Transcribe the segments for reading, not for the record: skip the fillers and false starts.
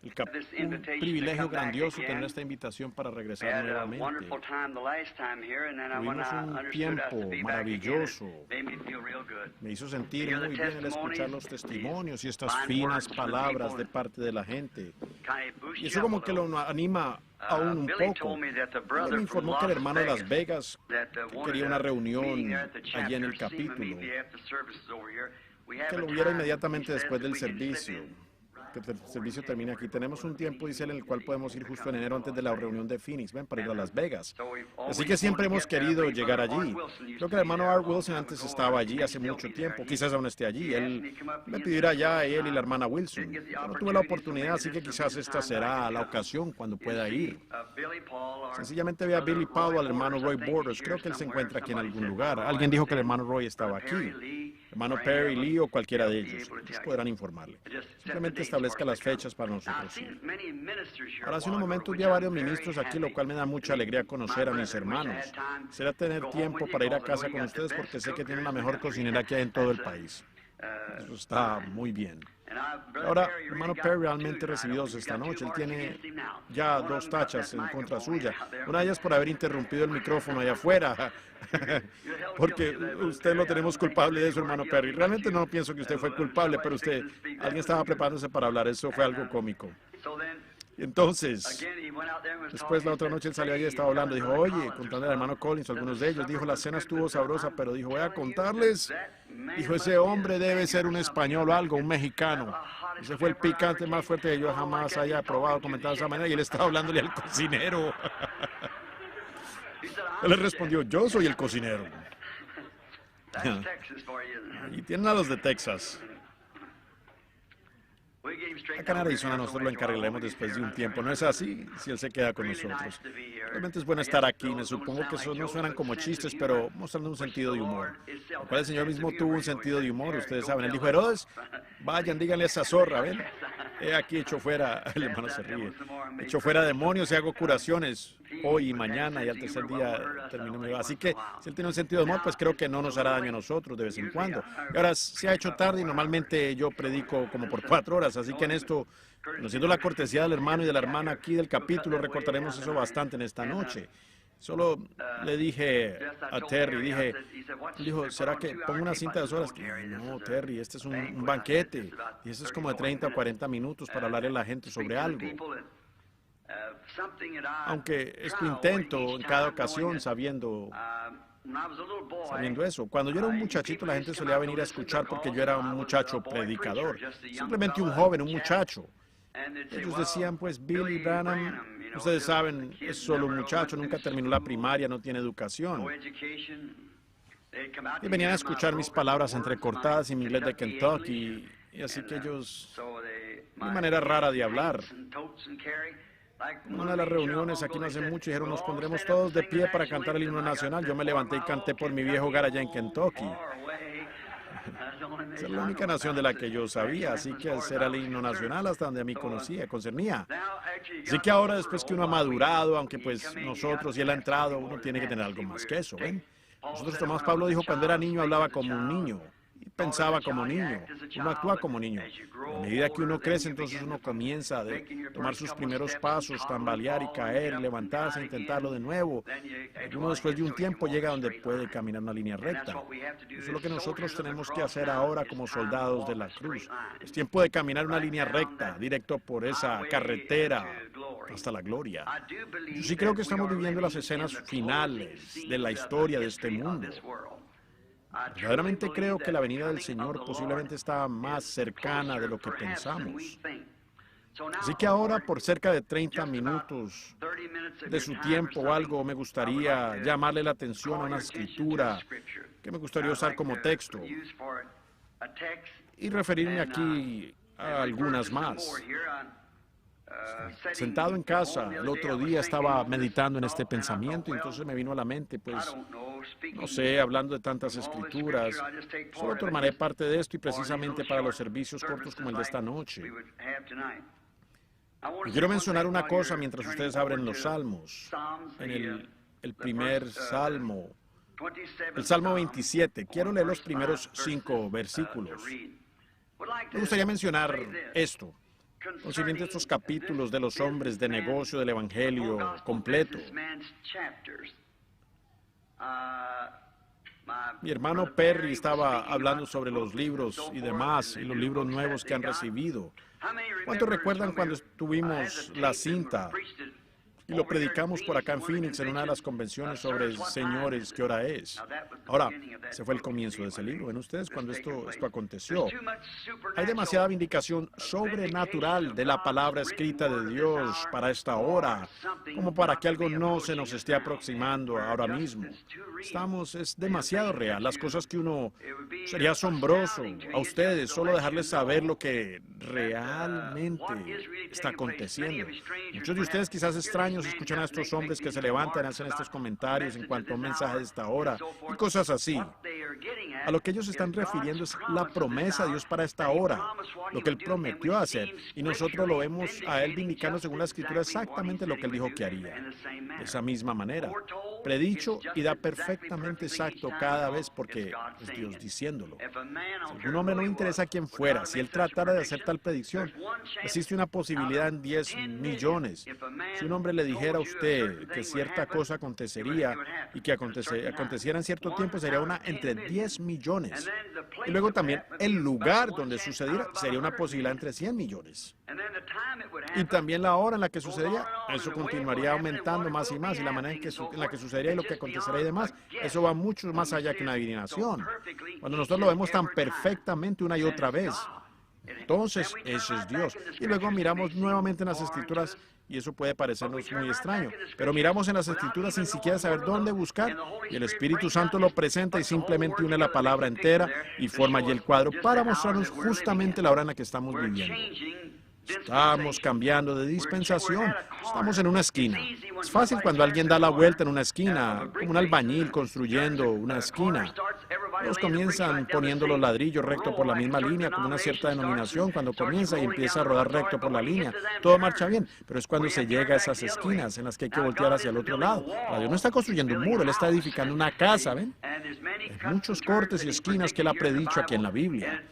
Un privilegio grandioso tener esta invitación para regresar nuevamente. Tuvimos un tiempo maravilloso. Me hizo sentir muy bien el escuchar los testimonios y estas finas palabras de parte de la gente. Y eso como que lo anima aún un poco. Él me informó que el hermano de Las Vegas quería una reunión allí en el capítulo, que lo viera inmediatamente después del servicio. Que el servicio termine aquí. Tenemos un tiempo, dice él, en el cual podemos ir justo en enero antes de la reunión de Phoenix, ven, para ir a Las Vegas. Así que siempre hemos querido llegar allí. Creo que el hermano Art Wilson antes estaba allí hace mucho tiempo, quizás aún esté allí. Él me pidió ir allá, él y la hermana Wilson. Yo no tuve la oportunidad, así que quizás esta será la ocasión cuando pueda ir. Sencillamente vi a Billy Powell, al hermano Roy Borders. Creo que él se encuentra aquí en algún lugar. Alguien dijo que el hermano Roy estaba aquí. Hermano Perry, Lee o cualquiera de ellos. Ellos podrán informarle. Simplemente establezca las fechas para nosotros ir. Ahora, hace unos momentos vi a varios ministros aquí, lo cual me da mucha alegría conocer a mis hermanos. Quisiera tener tiempo para ir a casa con ustedes porque sé que tienen la mejor cocinera que hay en todo el país. Eso está muy bien. Ahora, hermano Perry realmente recibió esta noche. Él tiene ya 2 tachas en contra suya. Una de ellas por haber interrumpido el micrófono allá afuera. Porque usted lo tenemos culpable de eso, hermano Perry. Realmente no pienso que usted fue culpable, pero alguien estaba preparándose para hablar. Eso fue algo cómico. Entonces, después la otra noche él salió allí y estaba hablando. Dijo, oye, contando al hermano Collins, algunos de ellos. Dijo, la cena estuvo sabrosa, pero dijo, voy a contarles. Dijo, ese hombre debe ser un español o algo, un mexicano. Ese fue el picante más fuerte que yo jamás haya probado, comentado de esa manera. Y él estaba hablándole al cocinero. Él le respondió, yo soy el cocinero. Y tienen a los de Texas. Acá en Arizona nosotros lo encargaremos después de un tiempo. ¿No es así? Si él se queda con nosotros. Realmente es bueno estar aquí. Me supongo que eso no suenan como chistes, pero mostrando un sentido de humor. Lo cual el Señor mismo tuvo un sentido de humor. Ustedes saben, él dijo, Herodes, vayan, díganle a esa zorra, ¿ven? He aquí hecho fuera, el hermano se ríe, hecho fuera demonios y hago curaciones hoy y mañana y al tercer día termino mi vida. Así que si él tiene un sentido de humor, pues creo que no nos hará daño a nosotros de vez en cuando. Y ahora se ha hecho tarde y normalmente yo predico como por 4 horas, así que en esto, conociendo la cortesía del hermano y de la hermana aquí del capítulo, recortaremos eso bastante en esta noche. Solo le dije a Terry, dijo, ¿será que pongo una cinta de 2 horas? No, Terry, este es un banquete. Y este es como de 30 o 40 minutos para hablarle a la gente sobre algo. Aunque esto intento en cada ocasión sabiendo eso. Cuando yo era un muchachito, la gente solía venir a escuchar porque yo era un muchacho predicador. Simplemente un joven, un muchacho. Ellos decían, pues, Billy Branham, ustedes saben, es solo un muchacho, nunca terminó la primaria, no tiene educación. Y venían a escuchar mis palabras entrecortadas y mi inglés de Kentucky, y así que ellos, mi manera rara de hablar. En una de las reuniones aquí no hace mucho dijeron, nos pondremos todos de pie para cantar el himno nacional. Yo me levanté y canté por mi viejo hogar allá en Kentucky. Esa es la única nación de la que yo sabía, así que ese era el himno nacional hasta donde a mí concernía. Así que ahora, después que uno ha madurado, aunque pues nosotros y él ha entrado, uno tiene que tener algo más que eso, ¿ven? Nosotros, Tomás Pablo dijo, cuando era niño hablaba como un niño, y pensaba como niño, uno actúa como niño. A medida que uno crece, entonces uno comienza a tomar sus primeros pasos, tambalear y caer, levantarse, intentarlo de nuevo. Uno después de un tiempo llega donde puede caminar una línea recta. Eso es lo que nosotros tenemos que hacer ahora como soldados de la cruz. Es tiempo de caminar una línea recta, directo por esa carretera hasta la gloria. Yo sí creo que estamos viviendo las escenas finales de la historia de este mundo. Verdaderamente creo que la venida del Señor posiblemente está más cercana de lo que pensamos. Así que ahora, por cerca de 30 minutos de su tiempo o algo, me gustaría llamarle la atención a una escritura que me gustaría usar como texto y referirme aquí a algunas más. Sentado en casa, el otro día estaba meditando en este pensamiento y entonces me vino a la mente, pues, no sé, hablando de tantas escrituras, solo tomaré parte de esto y precisamente para los servicios cortos como el de esta noche. Y quiero mencionar una cosa mientras ustedes abren los salmos. En el primer salmo, el Salmo 27, quiero leer los primeros 5 versículos. Me gustaría mencionar esto, concerniente a estos capítulos de los hombres de negocio del Evangelio completo. Mi hermano Perry estaba hablando sobre los libros y demás, y los libros nuevos que han recibido. ¿Cuántos recuerdan cuando tuvimos la cinta y lo predicamos por acá en Phoenix en una de las convenciones sobre Señores, ¿qué hora es? Ahora, ese fue el comienzo de ese libro. ¿Ven ustedes cuando esto aconteció? Hay demasiada vindicación sobrenatural de la palabra escrita de Dios para esta hora, como para que algo no se nos esté aproximando ahora mismo. Es demasiado real. Las cosas que sería asombroso a ustedes solo dejarles saber lo que realmente está aconteciendo. Muchos de ustedes quizás extraños escuchan a estos hombres que se levantan y hacen estos comentarios en cuanto a un mensaje de esta hora y cosas así. A lo que ellos están refiriendo es la promesa de Dios para esta hora, lo que Él prometió hacer, y nosotros lo vemos a Él vindicando según la Escritura exactamente lo que Él dijo que haría. De esa misma manera, predicho y da perfectamente exacto cada vez porque es Dios diciéndolo. Si algún hombre no interesa quién fuera, si él tratara de hacer tal predicción, existe una posibilidad en 10 millones. Si un hombre le dijera a usted que cierta cosa acontecería y que aconteciera en cierto tiempo, sería una entre 10 millones. Y luego también el lugar donde sucediera sería una posibilidad entre 100 millones. Y también la hora en la que sucedería, eso continuaría aumentando más y más, y la manera en la que sucedería y lo que acontecerá y demás, eso va mucho más allá que una adivinación. Cuando nosotros lo vemos tan perfectamente una y otra vez, entonces ese es Dios. Y luego miramos nuevamente en las Escrituras, y eso puede parecernos muy extraño, pero miramos en las Escrituras sin siquiera saber dónde buscar, y el Espíritu Santo lo presenta y simplemente une la palabra entera y forma allí el cuadro para mostrarnos justamente la hora en la que estamos viviendo. Estamos cambiando de dispensación. Estamos en una esquina. Es fácil cuando alguien da la vuelta en una esquina, como un albañil construyendo una esquina. Todos comienzan poniendo los ladrillos recto por la misma línea, como una cierta denominación. Cuando comienza y empieza a rodar recto por la línea, todo marcha bien. Pero es cuando se llega a esas esquinas en las que hay que voltear hacia el otro lado. Dios no está construyendo un muro, Él está edificando una casa, ¿ven? Hay muchos cortes y esquinas que Él ha predicho aquí en la Biblia.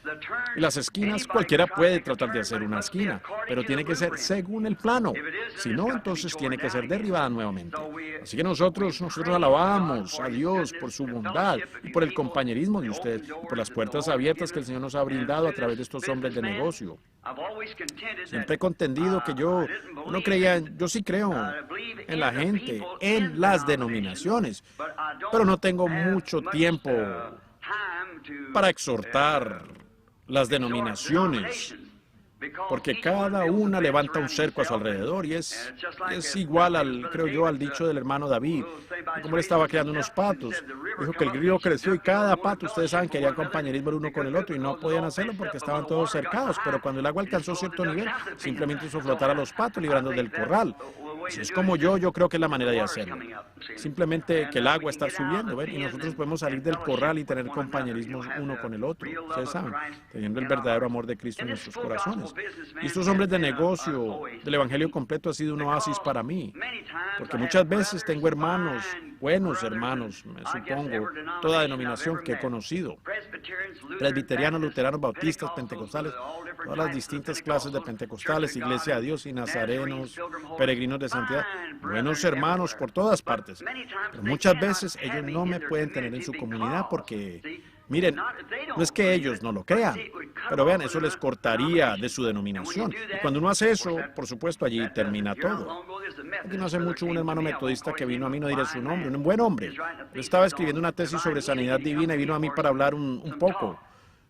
Y las esquinas, cualquiera puede tratar de hacer una esquina, pero tiene que ser según el plano. Si no, entonces tiene que ser derribada nuevamente. Así que nosotros alabamos a Dios por su bondad y por el compañerismo de ustedes, y por las puertas abiertas que el Señor nos ha brindado a través de estos hombres de negocio. Siempre he contendido que yo no creía, yo sí creo en la gente, en las denominaciones, pero no tengo mucho tiempo para exhortar las denominaciones, porque cada una levanta un cerco a su alrededor y es igual creo yo, al dicho del hermano David, como él estaba creando unos patos. Dijo que el río creció y cada pato, ustedes saben, quería compañerismo el uno con el otro y no podían hacerlo porque estaban todos cercados, pero cuando el agua alcanzó cierto nivel, simplemente hizo flotar a los patos librándolos del corral. Si es como yo creo que es la manera de hacerlo. Simplemente que el agua está subiendo, ¿ven? Y nosotros podemos salir del corral y tener compañerismo uno con el otro, ustedes saben, teniendo el verdadero amor de Cristo en nuestros corazones. Y estos hombres de negocio del Evangelio completo ha sido un oasis para mí, porque muchas veces tengo hermanos, buenos hermanos, me supongo, toda denominación que he conocido, presbiterianos, luteranos, bautistas, pentecostales, todas las distintas clases de pentecostales, Iglesia de Dios y nazarenos, peregrinos de santidad, buenos hermanos por todas partes, pero muchas veces ellos no me pueden tener en su comunidad porque, miren, no es que ellos no lo crean, pero vean, eso les cortaría de su denominación. Y cuando uno hace eso, por supuesto, allí termina todo. Aquí no hace mucho un hermano metodista que vino a mí, no diré su nombre, un buen hombre. Yo estaba escribiendo una tesis sobre sanidad divina y vino a mí para hablar un poco.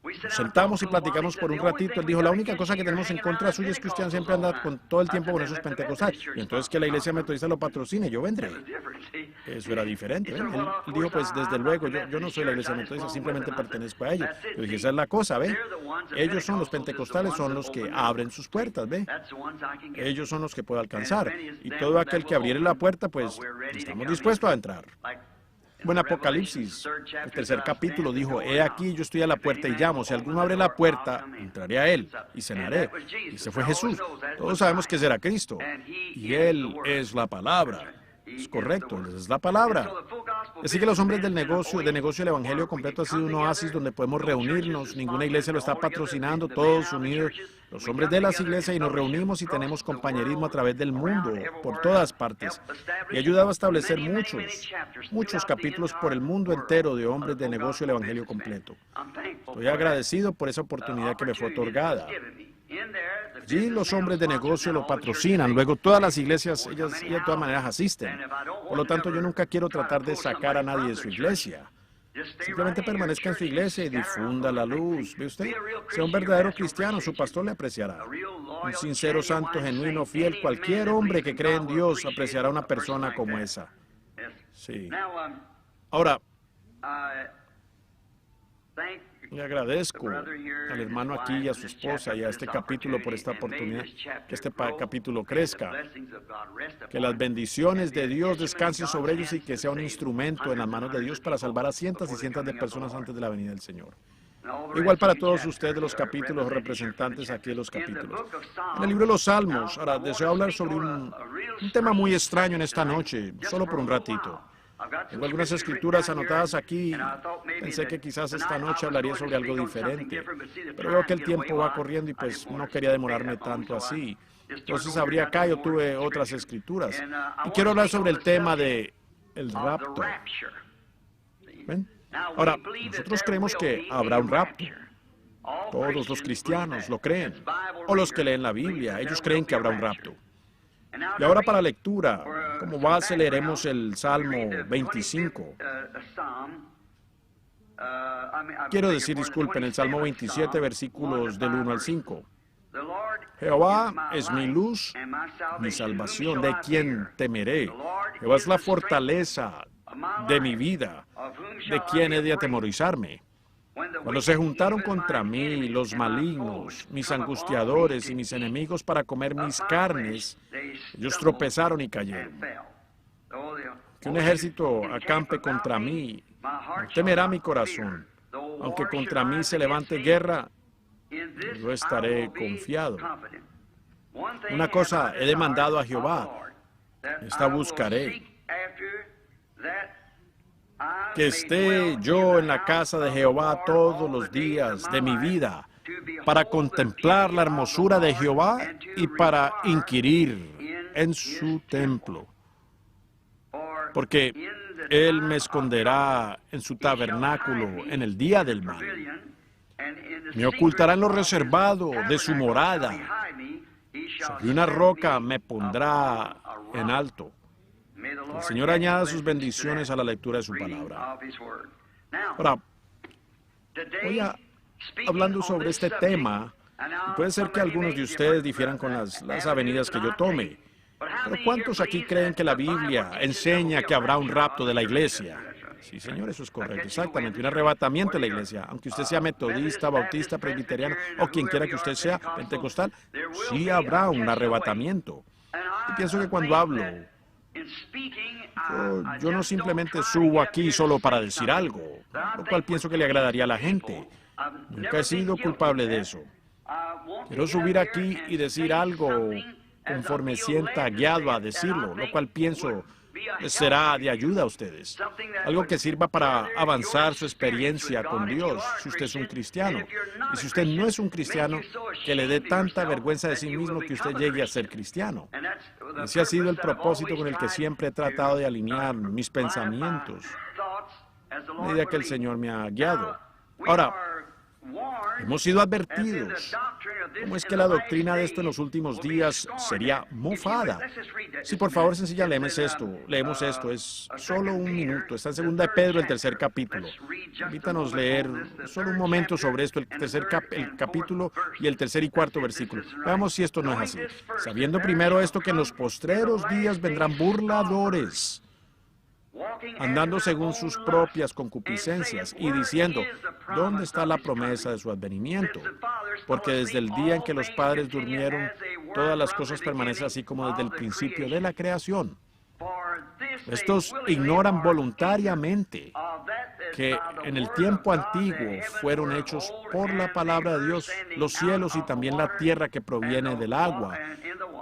Nos sentamos y platicamos por un ratito. Él dijo, la única cosa que tenemos en contra suya es que usted siempre anda con todo el tiempo con esos pentecostales. Y entonces que la iglesia metodista lo patrocine, yo vendré. Eso era diferente. ¿Ven? Él dijo, pues desde luego, yo no soy la iglesia metodista, simplemente pertenezco a ellos. Yo dije, esa es la cosa, ¿ve? Ellos son los pentecostales, son los que abren sus puertas, ¿ve? Ellos son los que puedo alcanzar. Y todo aquel que abriere la puerta, pues estamos dispuestos a entrar. Bueno, Apocalipsis, el 3er capítulo, dijo, he aquí, yo estoy a la puerta y llamo. Si alguno abre la puerta, entraré a él y cenaré. Y ese fue Jesús. Todos sabemos que será Cristo. Y Él es la palabra. Es correcto, Él es la palabra. Así que los hombres del negocio, del Evangelio Completo ha sido un oasis donde podemos reunirnos. Ninguna iglesia lo está patrocinando, todos unidos, los hombres de las iglesias, y nos reunimos y tenemos compañerismo a través del mundo, por todas partes. Y ha ayudado a establecer muchos capítulos por el mundo entero de hombres de negocio del Evangelio Completo. Estoy agradecido por esa oportunidad que me fue otorgada. Allí los hombres de negocio lo patrocinan, luego todas las iglesias, ellas de todas maneras asisten. Por lo tanto, yo nunca quiero tratar de sacar a nadie de su iglesia. Simplemente permanezca en su iglesia y difunda la luz. ¿Ve usted? Sea un verdadero cristiano, su pastor le apreciará. Un sincero, santo, genuino, fiel, cualquier hombre que cree en Dios apreciará a una persona como esa. Sí. Ahora, le agradezco al hermano aquí y a su esposa y a este capítulo por esta oportunidad, que este capítulo crezca, que las bendiciones de Dios descansen sobre ellos y que sea un instrumento en las manos de Dios para salvar a cientos y cientos de personas antes de la venida del Señor. Igual para todos ustedes, los capítulos, representantes aquí de los capítulos. En el libro de los Salmos, ahora deseo hablar sobre un tema muy extraño en esta noche, solo por un ratito. Tengo algunas escrituras anotadas aquí. Pensé que quizás esta noche hablaría sobre algo diferente, pero veo que el tiempo va corriendo y pues no quería demorarme tanto así. Entonces abrí acá y yo tuve otras escrituras. Y quiero hablar sobre el tema de el rapto. ¿Ven? Ahora, nosotros creemos que habrá un rapto. Todos los cristianos lo creen. O los que leen la Biblia, ellos creen que habrá un rapto. Y ahora para lectura, como base leeremos el Salmo 25. Quiero decir, disculpen, el Salmo 27, versículos del 1 al 5. Jehová es mi luz, mi salvación, ¿de quién temeré? Jehová es la fortaleza de mi vida, ¿de quién he de atemorizarme? Cuando se juntaron contra mí los malignos, mis angustiadores y mis enemigos para comer mis carnes, ellos tropezaron y cayeron. Que un ejército acampe contra mí, no temerá mi corazón. Aunque contra mí se levante guerra, yo estaré confiado. Una cosa he demandado a Jehová, esta buscaré, que esté yo en la casa de Jehová todos los días de mi vida, para contemplar la hermosura de Jehová y para inquirir en su templo. Porque Él me esconderá en su tabernáculo en el día del mal. Me ocultará en lo reservado de su morada. Sobre una roca me pondrá en alto. El Señor añada sus bendiciones a la lectura de su palabra. Ahora, voy hablando sobre este tema, y puede ser que algunos de ustedes difieran con las avenidas que yo tome. Pero ¿cuántos aquí creen que la Biblia enseña que habrá un rapto de la iglesia? Sí, señor, eso es correcto, exactamente, un arrebatamiento de la iglesia. Aunque usted sea metodista, bautista, presbiteriano, o quien quiera que usted sea, pentecostal, sí habrá un arrebatamiento. Y pienso que cuando hablo, yo no simplemente subo aquí solo para decir algo, lo cual pienso que le agradaría a la gente. Nunca he sido culpable de eso. Quiero subir aquí y decir algo conforme sienta guiado a decirlo, lo cual pienso será de ayuda a ustedes. Algo que sirva para avanzar su experiencia con Dios, si usted es un cristiano. Y si usted no es un cristiano, que le dé tanta vergüenza de sí mismo que usted llegue a ser cristiano. Ese ha sido el propósito con el que siempre he tratado de alinear mis pensamientos, a medida que el Señor me ha guiado. Ahora, hemos sido advertidos. ¿Cómo es que la doctrina de esto en los últimos días sería mofada? Sí, por favor, sencilla, leemos esto. Es solo un minuto. Está en 2 de Pedro, el 3er capítulo. Permítanos leer solo un momento sobre esto, el capítulo y el 3er y 4 versículo. Veamos si esto no es así. Sabiendo primero esto, que en los postreros días vendrán burladores, andando según sus propias concupiscencias y diciendo, ¿dónde está la promesa de su advenimiento? Porque desde el día en que los padres durmieron, todas las cosas permanecen así como desde el principio de la creación. Estos ignoran voluntariamente que en el tiempo antiguo fueron hechos por la palabra de Dios los cielos y también la tierra que proviene del agua,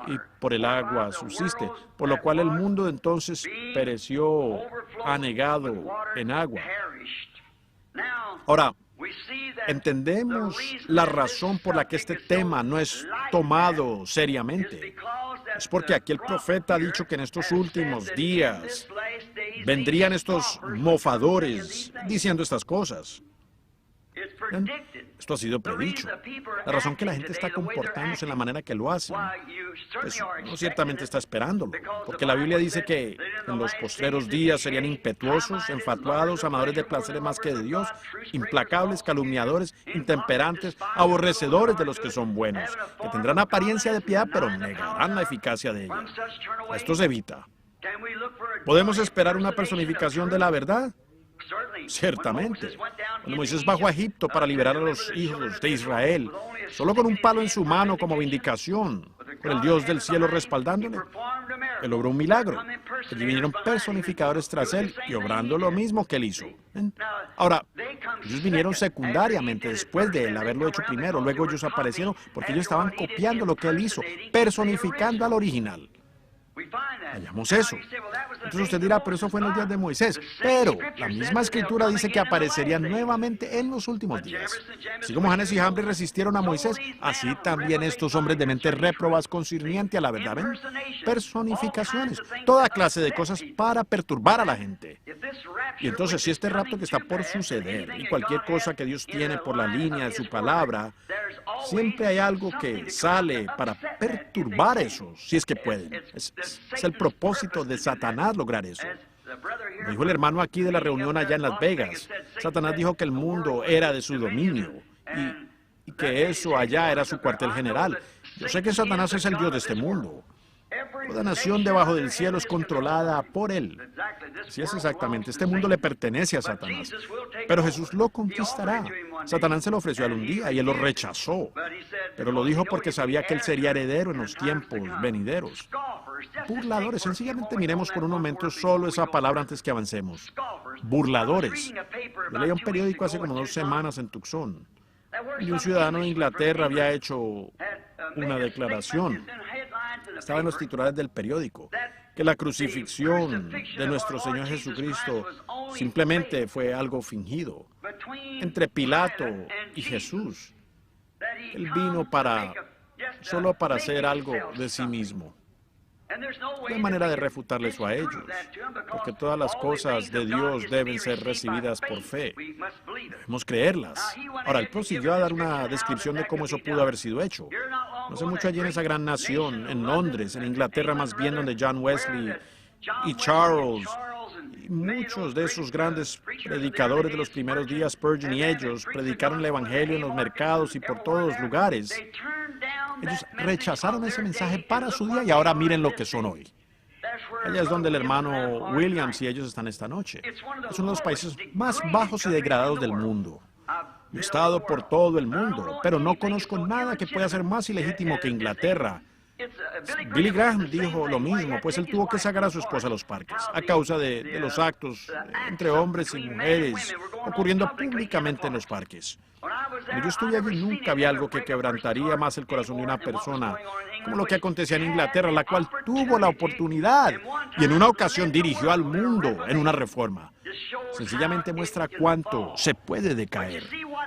y por el agua subsiste, por lo cual el mundo entonces pereció anegado en agua. Ahora, entendemos la razón por la que este tema no es tomado seriamente. Es porque aquí el profeta ha dicho que en estos últimos días vendrían estos mofadores diciendo estas cosas. ¿Ven? Esto ha sido predicho. La razón que la gente está comportándose en la manera que lo hacen, pues no ciertamente está esperándolo, porque la Biblia dice que en los postreros días serían impetuosos, enfatuados, amadores de placeres más que de Dios, implacables, calumniadores, intemperantes, aborrecedores de los que son buenos, que tendrán apariencia de piedad, pero negarán la eficacia de ella. Esto se evita. ¿Podemos esperar una personificación de la verdad? Ciertamente. Cuando Moisés bajó a Egipto para liberar a los hijos de Israel, solo con un palo en su mano como vindicación, con el Dios del cielo respaldándole, él logró un milagro. Allí vinieron personificadores tras él y obrando lo mismo que él hizo. ¿Ven? Ahora, ellos vinieron secundariamente después de él haberlo hecho primero. Luego ellos aparecieron porque ellos estaban copiando lo que él hizo, personificando al original. Hallamos eso. Entonces usted dirá, pero eso fue en los días de Moisés. Pero la misma escritura dice que aparecería nuevamente en los últimos días. Así como Janes y Jambres resistieron a Moisés, así también estos hombres de mente réprobas concerniente a la verdad. ¿Ven? Personificaciones, toda clase de cosas para perturbar a la gente. Y entonces, si este rapto que está por suceder y cualquier cosa que Dios tiene por la línea de su palabra, siempre hay algo que sale para perturbar eso, si es que pueden. Es el propósito de Satanás lograr eso. Me dijo el hermano aquí de la reunión allá en Las Vegas. Satanás dijo que el mundo era de su dominio y que eso allá era su cuartel general. Yo sé que Satanás es el Dios de este mundo. Toda nación debajo del cielo es controlada por él. Así es exactamente. Este mundo le pertenece a Satanás. Pero Jesús lo conquistará. Satanás se lo ofreció a él un día y él lo rechazó. Pero lo dijo porque sabía que él sería heredero en los tiempos venideros. Burladores. Sencillamente miremos por un momento solo esa palabra antes que avancemos. Burladores. Yo leí un periódico hace como 2 semanas en Tucson. Y un ciudadano de Inglaterra había hecho una declaración. Estaba en los titulares del periódico, que la crucifixión de nuestro Señor Jesucristo simplemente fue algo fingido. Entre Pilato y Jesús, él vino solo para hacer algo de sí mismo. No hay manera de refutarle eso a ellos, porque todas las cosas de Dios deben ser recibidas por fe. Debemos creerlas. Ahora, él prosiguió a dar una descripción de cómo eso pudo haber sido hecho. No sé mucho allí en esa gran nación, en Londres, en Inglaterra más bien, donde John Wesley y Charles y muchos de esos grandes predicadores de los primeros días, Spurgeon y ellos, predicaron el Evangelio en los mercados y por todos los lugares. Ellos rechazaron ese mensaje para su día y ahora miren lo que son hoy. Allá es donde el hermano Williams y ellos están esta noche. Es uno de los países más bajos y degradados del mundo. Yo he estado por todo el mundo, pero no conozco nada que pueda ser más ilegítimo que Inglaterra. Billy Graham dijo lo mismo, pues él tuvo que sacar a su esposa a los parques a causa de los actos entre hombres y mujeres ocurriendo públicamente en los parques. Cuando yo estuve allí nunca había algo que quebrantaría más el corazón de una persona como lo que acontecía en Inglaterra, la cual tuvo la oportunidad y en una ocasión dirigió al mundo en una reforma. Sencillamente muestra cuánto se puede decaer.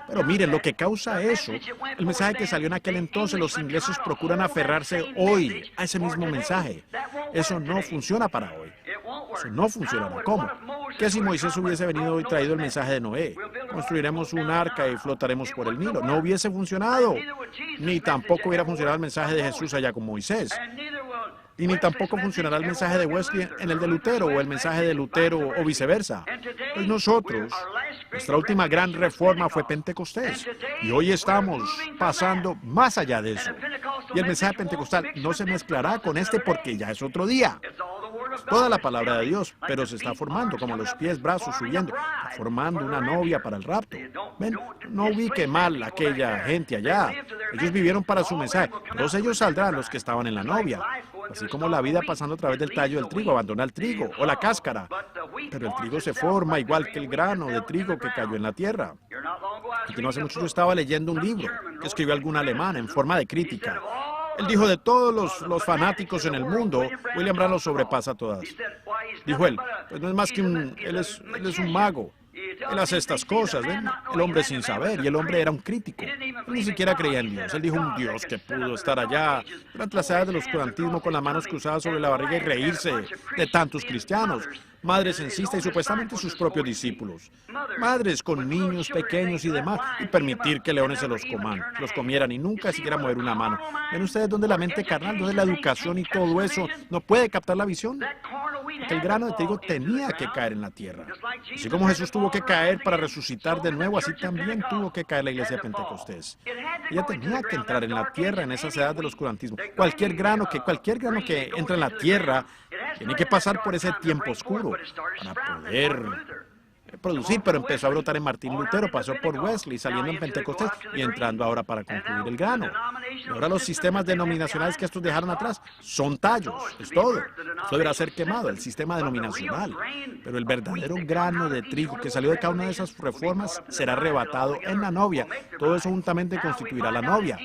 Pero miren, lo que causa eso, el mensaje que salió en aquel entonces, los ingleses procuran aferrarse hoy a ese mismo mensaje. Eso no funciona para hoy. Eso no funcionará. ¿Cómo? ¿Qué si Moisés hubiese venido y traído el mensaje de Noé? Construiremos un arca y flotaremos por el Nilo. No hubiese funcionado. Ni tampoco hubiera funcionado el mensaje de Jesús allá con Moisés. Y ni tampoco funcionará el mensaje de Wesley en el de Lutero o el mensaje de Lutero o viceversa. Pues nosotros, nuestra última gran reforma fue Pentecostés. Y hoy estamos pasando más allá de eso. Y el mensaje pentecostal no se mezclará con este porque ya es otro día. Toda la palabra de Dios, pero se está formando como los pies, brazos subiendo, formando una novia para el rapto. Ven, no ubique mal a aquella gente allá. Ellos vivieron para su mensaje. Todos ellos saldrán, los que estaban en la novia. Así como la vida pasando a través del tallo del trigo, abandona el trigo o la cáscara. Pero el trigo se forma igual que el grano de trigo que cayó en la tierra. Aquí no hace mucho yo estaba leyendo un libro que escribió algún alemán en forma de crítica. Él dijo, de todos los fanáticos en el mundo, William Branham los sobrepasa a todas. Dijo él, pues no es más que él es un mago. Él hace estas cosas, ¿ven? El hombre sin saber, y el hombre era un crítico. Él ni siquiera creía en Dios. Él dijo un Dios que pudo estar allá durante las edades del oscurantismo con las manos cruzadas sobre la barriga y reírse de tantos cristianos, madres censistas y supuestamente sus propios discípulos, madres con niños pequeños y demás, y permitir que leones se los comieran y nunca siquiera mover una mano. ¿Ven ustedes dónde la mente carnal, dónde la educación y todo eso no puede captar la visión? Que el grano de trigo tenía que caer en la tierra. Así como Jesús tuvo que caer para resucitar de nuevo, así también tuvo que caer la iglesia de Pentecostés. Ella tenía que entrar en la tierra en esas edades del oscurantismo. Cualquier grano que entra en la tierra tiene que pasar por ese tiempo oscuro para poder producir, pero empezó a brotar en Martín Lutero, pasó por Wesley, saliendo en Pentecostés y entrando ahora para concluir el grano. Y ahora los sistemas denominacionales que estos dejaron atrás son tallos, es todo. Esto deberá ser quemado, el sistema denominacional. Pero el verdadero grano de trigo que salió de cada una de esas reformas será arrebatado en la novia. Todo eso juntamente constituirá la novia.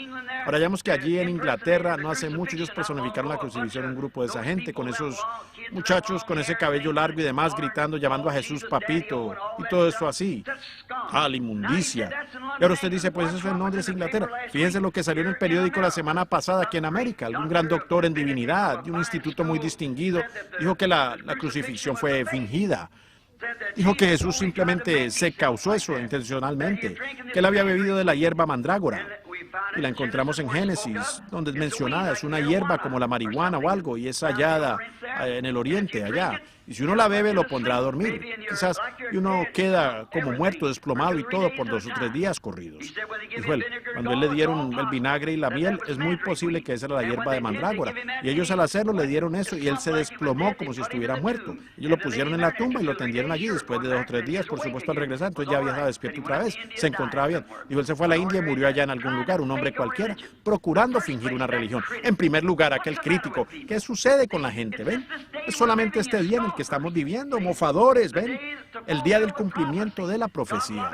Ahora vemos que allí en Inglaterra, no hace mucho, ellos personificaron la crucifixión en un grupo de esa gente, con esos muchachos con ese cabello largo y demás, gritando, llamando a Jesús papito, y todo eso así. Ah, la inmundicia. Y ahora usted dice, pues eso en Londres, Inglaterra. Fíjense lo que salió en el periódico la semana pasada aquí en América. Algún gran doctor en divinidad de un instituto muy distinguido dijo que la crucifixión fue fingida. Dijo que Jesús simplemente se causó eso intencionalmente, que él había bebido de la hierba mandrágora. Y la encontramos en Génesis, donde es mencionada, es una hierba como la marihuana o algo, y es hallada en el oriente, allá. Y si uno la bebe, lo pondrá a dormir. Quizás y uno queda como muerto, desplomado y todo por 2 o 3 días corridos. Dijo él, cuando él le dieron el vinagre y la miel, es muy posible que esa era la hierba de mandrágora. Y ellos al hacerlo le dieron eso y él se desplomó como si estuviera muerto. Ellos lo pusieron en la tumba y lo tendieron allí después de 2 o 3 días, por supuesto, al regresar. Entonces ya había estado despierto otra vez, se encontraba bien. Dijo, él se fue a la India y murió allá en algún lugar, un hombre cualquiera, procurando fingir una religión. En primer lugar, aquel crítico. ¿Qué sucede con la gente? ¿Ven? Es solamente este día en el que estamos viviendo, mofadores, ¿ven? El día del cumplimiento de la profecía.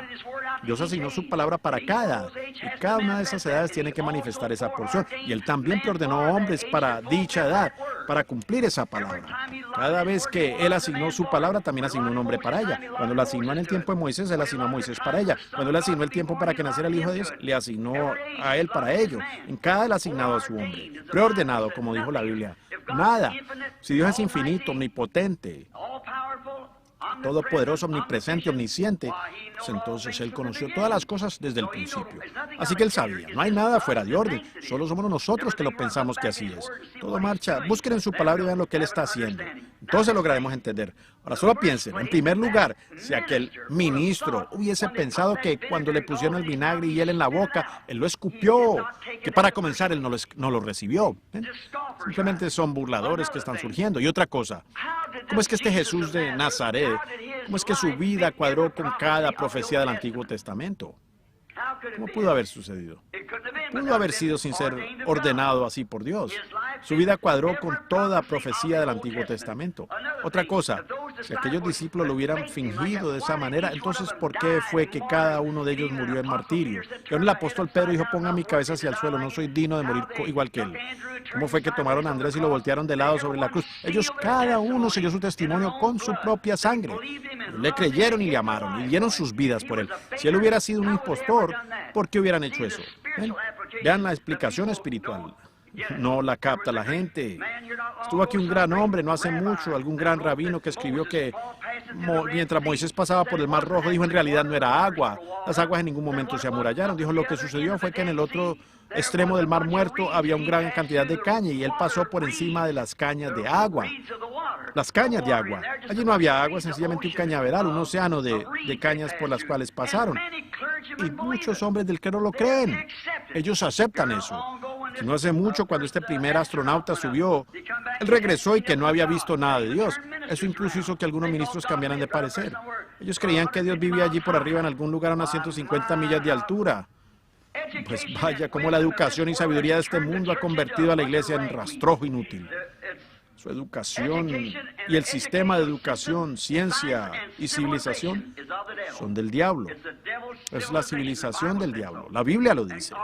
Dios asignó su palabra para cada, y cada una de esas edades tiene que manifestar esa porción. Y Él también preordenó hombres para dicha edad, para cumplir esa palabra. Cada vez que Él asignó su palabra, también asignó un hombre para ella. Cuando la asignó en el tiempo de Moisés, Él asignó a Moisés para ella. Cuando Él asignó el tiempo para que naciera el Hijo de Dios, le asignó a Él para ello. En cada Él asignado a su hombre. Preordenado, como dijo la Biblia. Nada. Si Dios es infinito, omnipotente, todopoderoso, omnipresente, omnisciente, pues entonces Él conoció todas las cosas desde el principio. Así que Él sabía, no hay nada fuera de orden, solo somos nosotros que lo pensamos que así es. Todo marcha, busquen en su palabra y vean lo que Él está haciendo. Entonces lograremos entender. Ahora solo piensen, en primer lugar, si aquel ministro hubiese pensado que cuando le pusieron el vinagre y hiel en la boca, Él lo escupió, que para comenzar Él no lo recibió. ¿Ven? Simplemente son burladores que están surgiendo. Y otra cosa, ¿cómo es que este Jesús de Nazaret, cómo es que su vida cuadró con cada profecía del Antiguo Testamento? ¿Cómo pudo haber sucedido? Pudo haber sido sin ser ordenado así por Dios. Su vida cuadró con toda profecía del Antiguo Testamento. Otra cosa, si aquellos discípulos lo hubieran fingido de esa manera, entonces ¿por qué fue que cada uno de ellos murió en martirio? Y ahora el apóstol Pedro dijo, ponga mi cabeza hacia el suelo, no soy digno de morir igual que él. ¿Cómo fue que tomaron a Andrés y lo voltearon de lado sobre la cruz? Ellos cada uno selló su testimonio con su propia sangre. Le creyeron y le amaron y dieron sus vidas por él. Si él hubiera sido un impostor, ¿por qué hubieran hecho eso? ¿Ven? Vean la explicación espiritual. No la capta la gente. Estuvo aquí un gran hombre no hace mucho, algún gran rabino que escribió que mientras Moisés pasaba por el Mar Rojo, dijo en realidad no era agua. Las aguas en ningún momento se amurallaron. Dijo lo que sucedió fue que en el otro extremo del Mar Muerto había una gran cantidad de caña y él pasó por encima de las cañas de agua. Las cañas de agua. Allí no había agua, sencillamente un cañaveral, un océano de cañas por las cuales pasaron. Y muchos hombres del clero lo creen. Ellos aceptan eso. Que no hace mucho, cuando este primer astronauta subió, él regresó y que no había visto nada de Dios. Eso incluso hizo que algunos ministros cambiaran de parecer. Ellos creían que Dios vivía allí por arriba en algún lugar a unas 150 millas de altura. Pues vaya, cómo la educación y sabiduría de este mundo ha convertido a la iglesia en rastrojo inútil. Su educación y el sistema de educación, ciencia y civilización son del diablo. Es la civilización del diablo. La Biblia lo dice.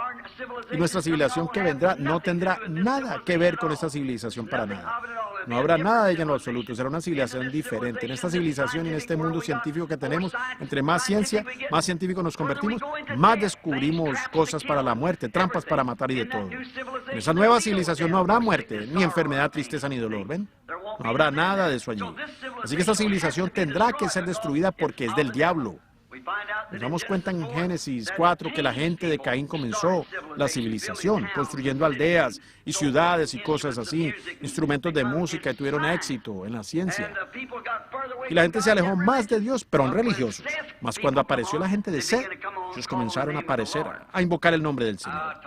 Y nuestra civilización que vendrá no tendrá nada que ver con esta civilización para nada. No habrá nada de ella en lo absoluto. Será una civilización diferente. En esta civilización y en este mundo científico que tenemos, entre más ciencia, más científicos nos convertimos, más descubrimos cosas para la muerte, trampas para matar y de todo. En esa nueva civilización no habrá muerte, ni enfermedad, tristeza, ni dolor. ¿Ven? No habrá nada de eso allí. Así que esta civilización tendrá que ser destruida porque es del diablo. Nos damos cuenta en Génesis 4 que la gente de Caín comenzó la civilización, construyendo aldeas y ciudades y cosas así, instrumentos de música y tuvieron éxito en la ciencia. Y la gente se alejó más de Dios, pero en religiosos. Mas cuando apareció la gente de Seth, ellos comenzaron a aparecer, a invocar el nombre del Señor.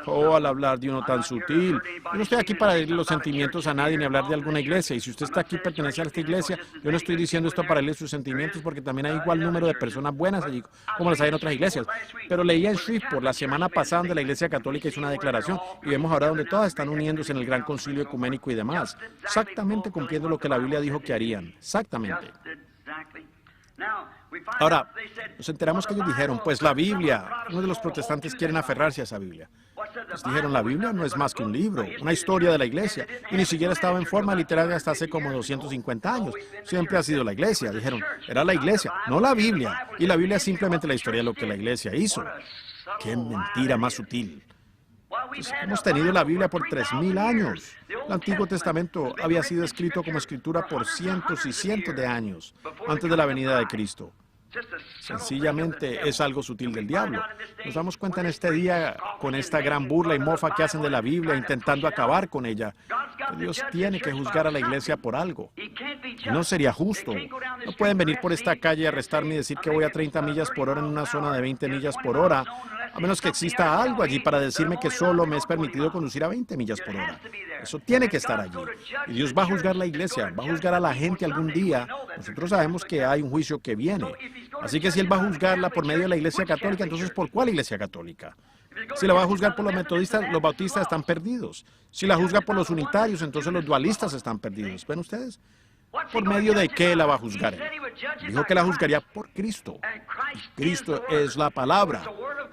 Oh, al hablar de uno tan sutil. Yo no estoy aquí para herir los sentimientos a nadie ni hablar de alguna iglesia. Y si usted está aquí pertenece a esta iglesia, yo no estoy diciendo esto para herir sus sentimientos porque también hay igual número de personas buenas allí como las hay en otras iglesias. Pero leía en Shreveport la semana pasada donde la iglesia católica hizo una declaración y vemos ahora donde todas están uniéndose en el gran concilio ecuménico y demás. Exactamente cumpliendo lo que la Biblia dijo que harían. Exactamente. Ahora, nos enteramos que ellos dijeron, pues la Biblia, uno de los protestantes quieren aferrarse a esa Biblia. Pues dijeron, la Biblia no es más que un libro, una historia de la iglesia, y ni siquiera estaba en forma literaria hasta hace como 250 años. Siempre ha sido la iglesia. Dijeron, era la iglesia, no la Biblia. Y la Biblia es simplemente la historia de lo que la iglesia hizo. ¡Qué mentira más sutil! Pues hemos tenido la Biblia por 3.000 años. El Antiguo Testamento había sido escrito como escritura por cientos y cientos de años antes de la venida de Cristo. Sencillamente es algo sutil del diablo. Nos damos cuenta en este día, con esta gran burla y mofa que hacen de la Biblia, intentando acabar con ella, que Dios tiene que juzgar a la iglesia por algo. No sería justo. No pueden venir por esta calle y arrestarme y decir que voy a 30 millas por hora en una zona de 20 millas por hora, a menos que exista algo allí para decirme que solo me es permitido conducir a 20 millas por hora. Eso tiene que estar allí. Y Dios va a juzgar la iglesia, va a juzgar a la gente algún día. Nosotros sabemos que hay un juicio que viene. Así que si Él va a juzgarla por medio de la iglesia católica, entonces ¿por cuál iglesia católica? Si la va a juzgar por los metodistas, los bautistas están perdidos. Si la juzga por los unitarios, entonces los dualistas están perdidos. ¿Ven ustedes? ¿Por medio de qué la va a juzgar Él? Dijo que la juzgaría por Cristo. Cristo es la palabra.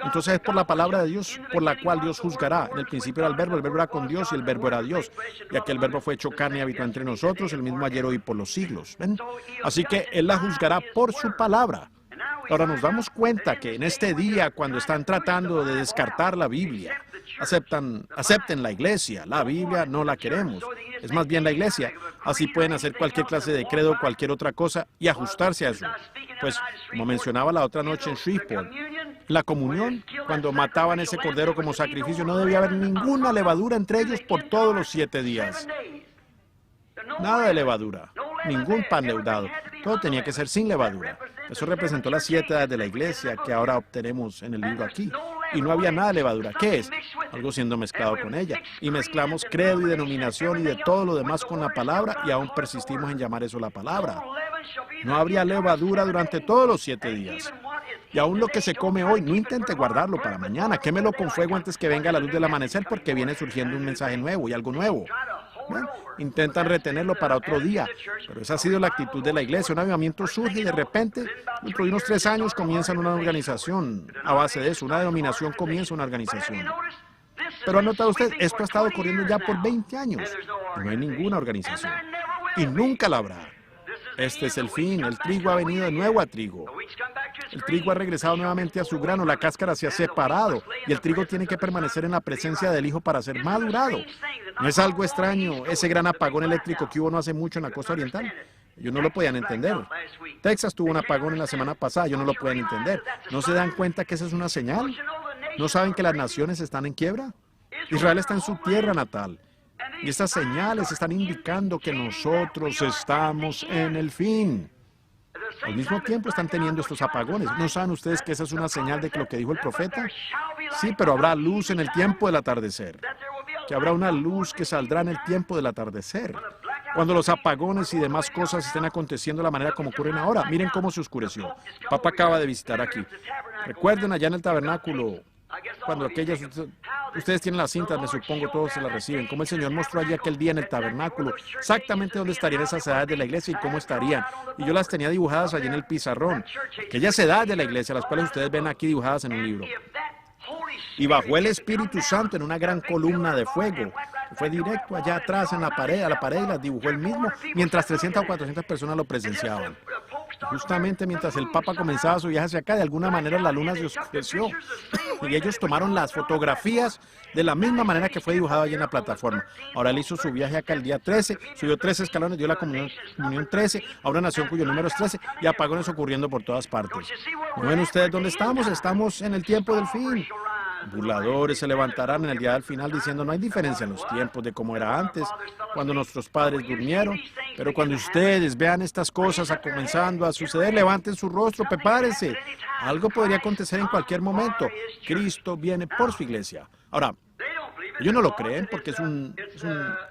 Entonces es por la palabra de Dios por la cual Dios juzgará. En el principio era el verbo era con Dios y el verbo era Dios. Y aquel verbo fue hecho carne y habitó entre nosotros, el mismo ayer, hoy y por los siglos. ¿Ven? Así que Él la juzgará por su palabra. Ahora nos damos cuenta que en este día, cuando están tratando de descartar la Biblia, acepten la iglesia. La Biblia no la queremos. Es más bien la iglesia. Así pueden hacer cualquier clase de credo, cualquier otra cosa y ajustarse a eso. Pues, como mencionaba la otra noche en Shreveport, la comunión, cuando mataban ese cordero como sacrificio, no debía haber ninguna levadura entre ellos por todos los 7 días. Nada de levadura, ningún pan leudado. Todo tenía que ser sin levadura. Eso representó las 7 edades de la iglesia que ahora obtenemos en el libro aquí. Y no había nada de levadura. ¿Qué es? Algo siendo mezclado con ella. Y mezclamos credo y denominación y de todo lo demás con la palabra y aún persistimos en llamar eso la palabra. No habría levadura durante todos los 7 días. Y aún lo que se come hoy, no intente guardarlo para mañana. Quémelo con fuego antes que venga la luz del amanecer porque viene surgiendo un mensaje nuevo y algo nuevo. Bueno, intentan retenerlo para otro día, pero esa ha sido la actitud de la iglesia. Un avivamiento surge y de repente, dentro de unos 3 años, comienzan una organización a base de eso. Una denominación comienza una organización. Pero ha notado usted, esto ha estado corriendo ya por 20 años. Y no hay ninguna organización. Y nunca la habrá. Este es el fin. El trigo ha venido de nuevo a trigo. El trigo ha regresado nuevamente a su grano, la cáscara se ha separado y el trigo tiene que permanecer en la presencia del Hijo para ser madurado. ¿No es algo extraño ese gran apagón eléctrico que hubo no hace mucho en la costa oriental? Ellos no lo podían entender. Texas tuvo un apagón en la semana pasada, ellos no lo pueden entender. ¿No se dan cuenta que esa es una señal? ¿No saben que las naciones están en quiebra? Israel está en su tierra natal. Y estas señales están indicando que nosotros estamos en el fin. Al mismo tiempo están teniendo estos apagones. ¿No saben ustedes que esa es una señal de que lo que dijo el profeta? Sí, pero habrá luz en el tiempo del atardecer. Que habrá una luz que saldrá en el tiempo del atardecer. Cuando los apagones y demás cosas estén aconteciendo de la manera como ocurren ahora. Miren cómo se oscureció. Papá acaba de visitar aquí. Recuerden allá en el tabernáculo, cuando aquellas Ustedes tienen las cintas, me supongo, todos se las reciben. Como el Señor mostró allí aquel día en el tabernáculo, exactamente dónde estarían esas edades de la iglesia y cómo estarían. Y yo las tenía dibujadas allí en el pizarrón. Aquellas edades de la iglesia, las cuales ustedes ven aquí dibujadas en un libro. Y bajó el Espíritu Santo en una gran columna de fuego. Fue directo allá atrás en la pared, a la pared, y las dibujó él mismo, mientras 300 o 400 personas lo presenciaban. Justamente mientras el Papa comenzaba su viaje hacia acá, de alguna manera la luna se oscureció. Y ellos tomaron las fotografías de la misma manera que fue dibujado allí en la plataforma. Ahora él hizo su viaje acá el día 13, subió 13 escalones, dio la comunión 13, a una nación cuyo número es 13, y apagones ocurriendo por todas partes. ¿No ven ustedes dónde estamos? Estamos en el tiempo del fin. Burladores se levantarán en el día del final diciendo: no hay diferencia en los tiempos de cómo era antes, cuando nuestros padres durmieron. Pero cuando ustedes vean estas cosas comenzando a suceder, levanten su rostro, prepárense. Algo podría acontecer en cualquier momento. Cristo viene por su iglesia. Ahora, ellos no lo creen porque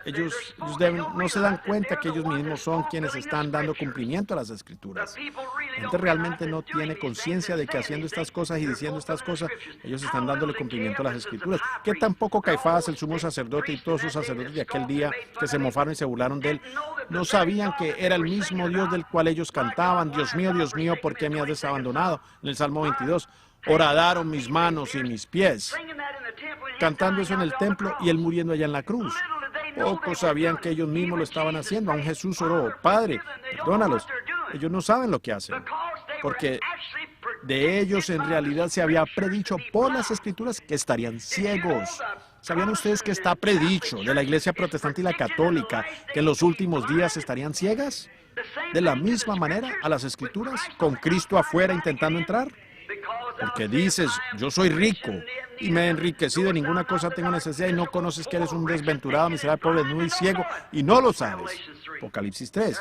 ellos no se dan cuenta que ellos mismos son quienes están dando cumplimiento a las Escrituras. La gente realmente no tiene conciencia de que haciendo estas cosas y diciendo estas cosas, ellos están dándole cumplimiento a las Escrituras. Que tampoco Caifás, el sumo sacerdote, y todos sus sacerdotes de aquel día que se mofaron y se burlaron de él, no sabían que era el mismo Dios del cual ellos cantaban: Dios mío, ¿por qué me has desabandonado? En el Salmo 22. Horadaron mis manos y mis pies. Cantando eso en el templo y él muriendo allá en la cruz. Pocos sabían que ellos mismos lo estaban haciendo. Aún Jesús oró: Padre, perdónalos. Ellos no saben lo que hacen, porque de ellos en realidad se había predicho por las Escrituras que estarían ciegos. ¿Sabían ustedes que está predicho de la iglesia protestante y la católica que en los últimos días estarían ciegas? De la misma manera a las Escrituras, con Cristo afuera intentando entrar. Porque dices: yo soy rico y me he enriquecido, de ninguna cosa tengo necesidad, y no conoces que eres un desventurado, miserable, pobre, desnudo y ciego, y no lo sabes. Apocalipsis 3.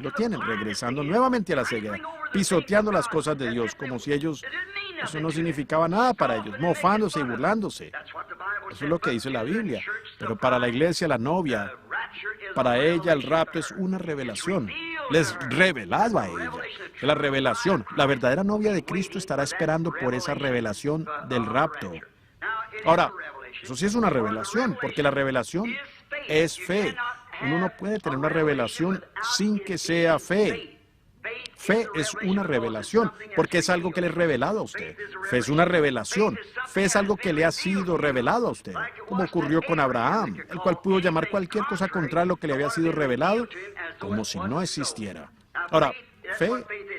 Lo tienen, regresando nuevamente a la ceguera, pisoteando las cosas de Dios, como si eso no significaba nada para ellos, mofándose y burlándose. Eso es lo que dice la Biblia. Pero para la iglesia, la novia, para ella el rapto es una revelación. Les revelaba a ella. La revelación. La verdadera novia de Cristo estará esperando por esa revelación del rapto. Ahora, eso sí es una revelación, porque la revelación es fe. Uno no puede tener una revelación sin que sea fe. Fe es una revelación, porque es algo que le es revelado a usted. Fe es una revelación. Fe es algo que le ha sido revelado a usted, como ocurrió con Abraham, el cual pudo llamar cualquier cosa contraria a lo que le había sido revelado, como si no existiera. Ahora, fe,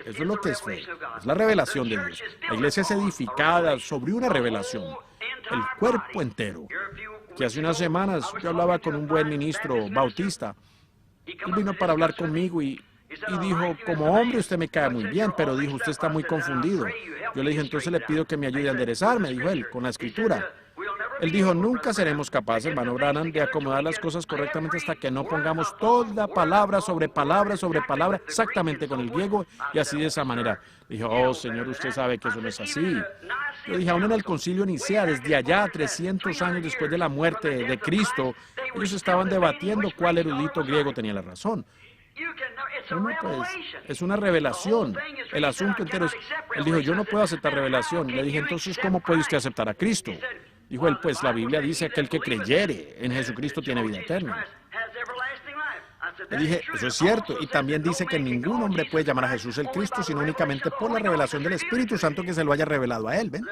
eso es lo que es fe. Es la revelación de Dios. La iglesia es edificada sobre una revelación. El cuerpo entero. Que hace unas semanas yo hablaba con un buen ministro bautista. Él vino para hablar conmigo y dijo: como hombre usted me cae muy bien, pero dijo: usted está muy confundido. Yo le dije: entonces le pido que me ayude a enderezarme, dijo él, con la Escritura. Él dijo: nunca seremos capaces, hermano Branham, de acomodar las cosas correctamente hasta que no pongamos toda palabra sobre palabra sobre palabra exactamente con el griego y así de esa manera. Dijo: oh, Señor, usted sabe que eso no es así. Yo dije: aún en el concilio Nicea, desde allá, 300 años después de la muerte de Cristo, ellos estaban debatiendo cuál erudito griego tenía la razón. Bueno, pues, es una revelación. El asunto entero es... Él dijo: yo no puedo aceptar revelación. Le dije: entonces, ¿cómo puede usted aceptar a Cristo? Dijo él: pues la Biblia dice que el que creyere en Jesucristo tiene vida eterna. Le dije: eso es cierto, y también dice que ningún hombre puede llamar a Jesús el Cristo, sino únicamente por la revelación del Espíritu Santo que se lo haya revelado a él, ¿ven?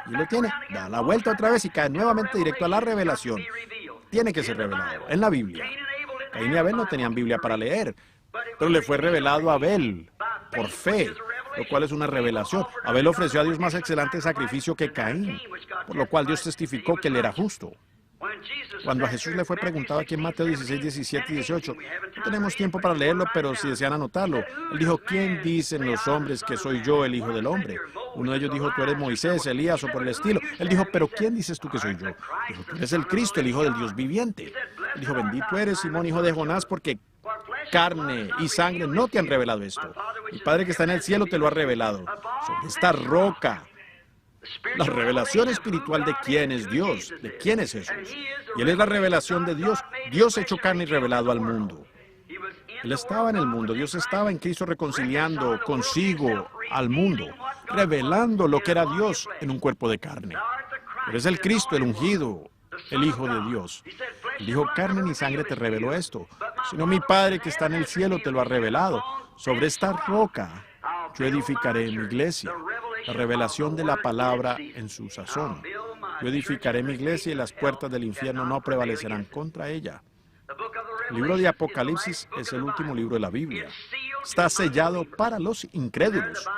Y lo tiene, da la vuelta otra vez y cae nuevamente directo a la revelación. Tiene que ser revelado en la Biblia. Caín y Abel no tenían Biblia para leer, pero le fue revelado a Abel por fe, lo cual es una revelación. Abel ofreció a Dios más excelente sacrificio que Caín, por lo cual Dios testificó que él era justo. Cuando a Jesús le fue preguntado aquí en Mateo 16, 17 y 18, no tenemos tiempo para leerlo, pero si desean anotarlo, él dijo: ¿quién dicen los hombres que soy yo, el Hijo del Hombre? Uno de ellos dijo: tú eres Moisés, Elías o por el estilo. Él dijo: pero ¿quién dices tú que soy yo? Dijo: tú eres el Cristo, el Hijo del Dios viviente. Él dijo: bendito eres, Simón, hijo de Jonás, porque carne y sangre no te han revelado esto. Mi Padre que está en el cielo te lo ha revelado. Sobre esta roca. La revelación espiritual de quién es Dios, de quién es Jesús. Y Él es la revelación de Dios, Dios hecho carne y revelado al mundo. Él estaba en el mundo, Dios estaba en Cristo reconciliando consigo al mundo, revelando lo que era Dios en un cuerpo de carne. Pero es el Cristo, el ungido, el Hijo de Dios. Él dijo, carne ni sangre te reveló esto, sino mi Padre que está en el cielo te lo ha revelado. Sobre esta roca yo edificaré mi iglesia. La revelación de la palabra en su sazón. Yo edificaré mi iglesia y las puertas del infierno no prevalecerán contra ella. El libro de Apocalipsis es el último libro de la Biblia. Está sellado para los incrédulos.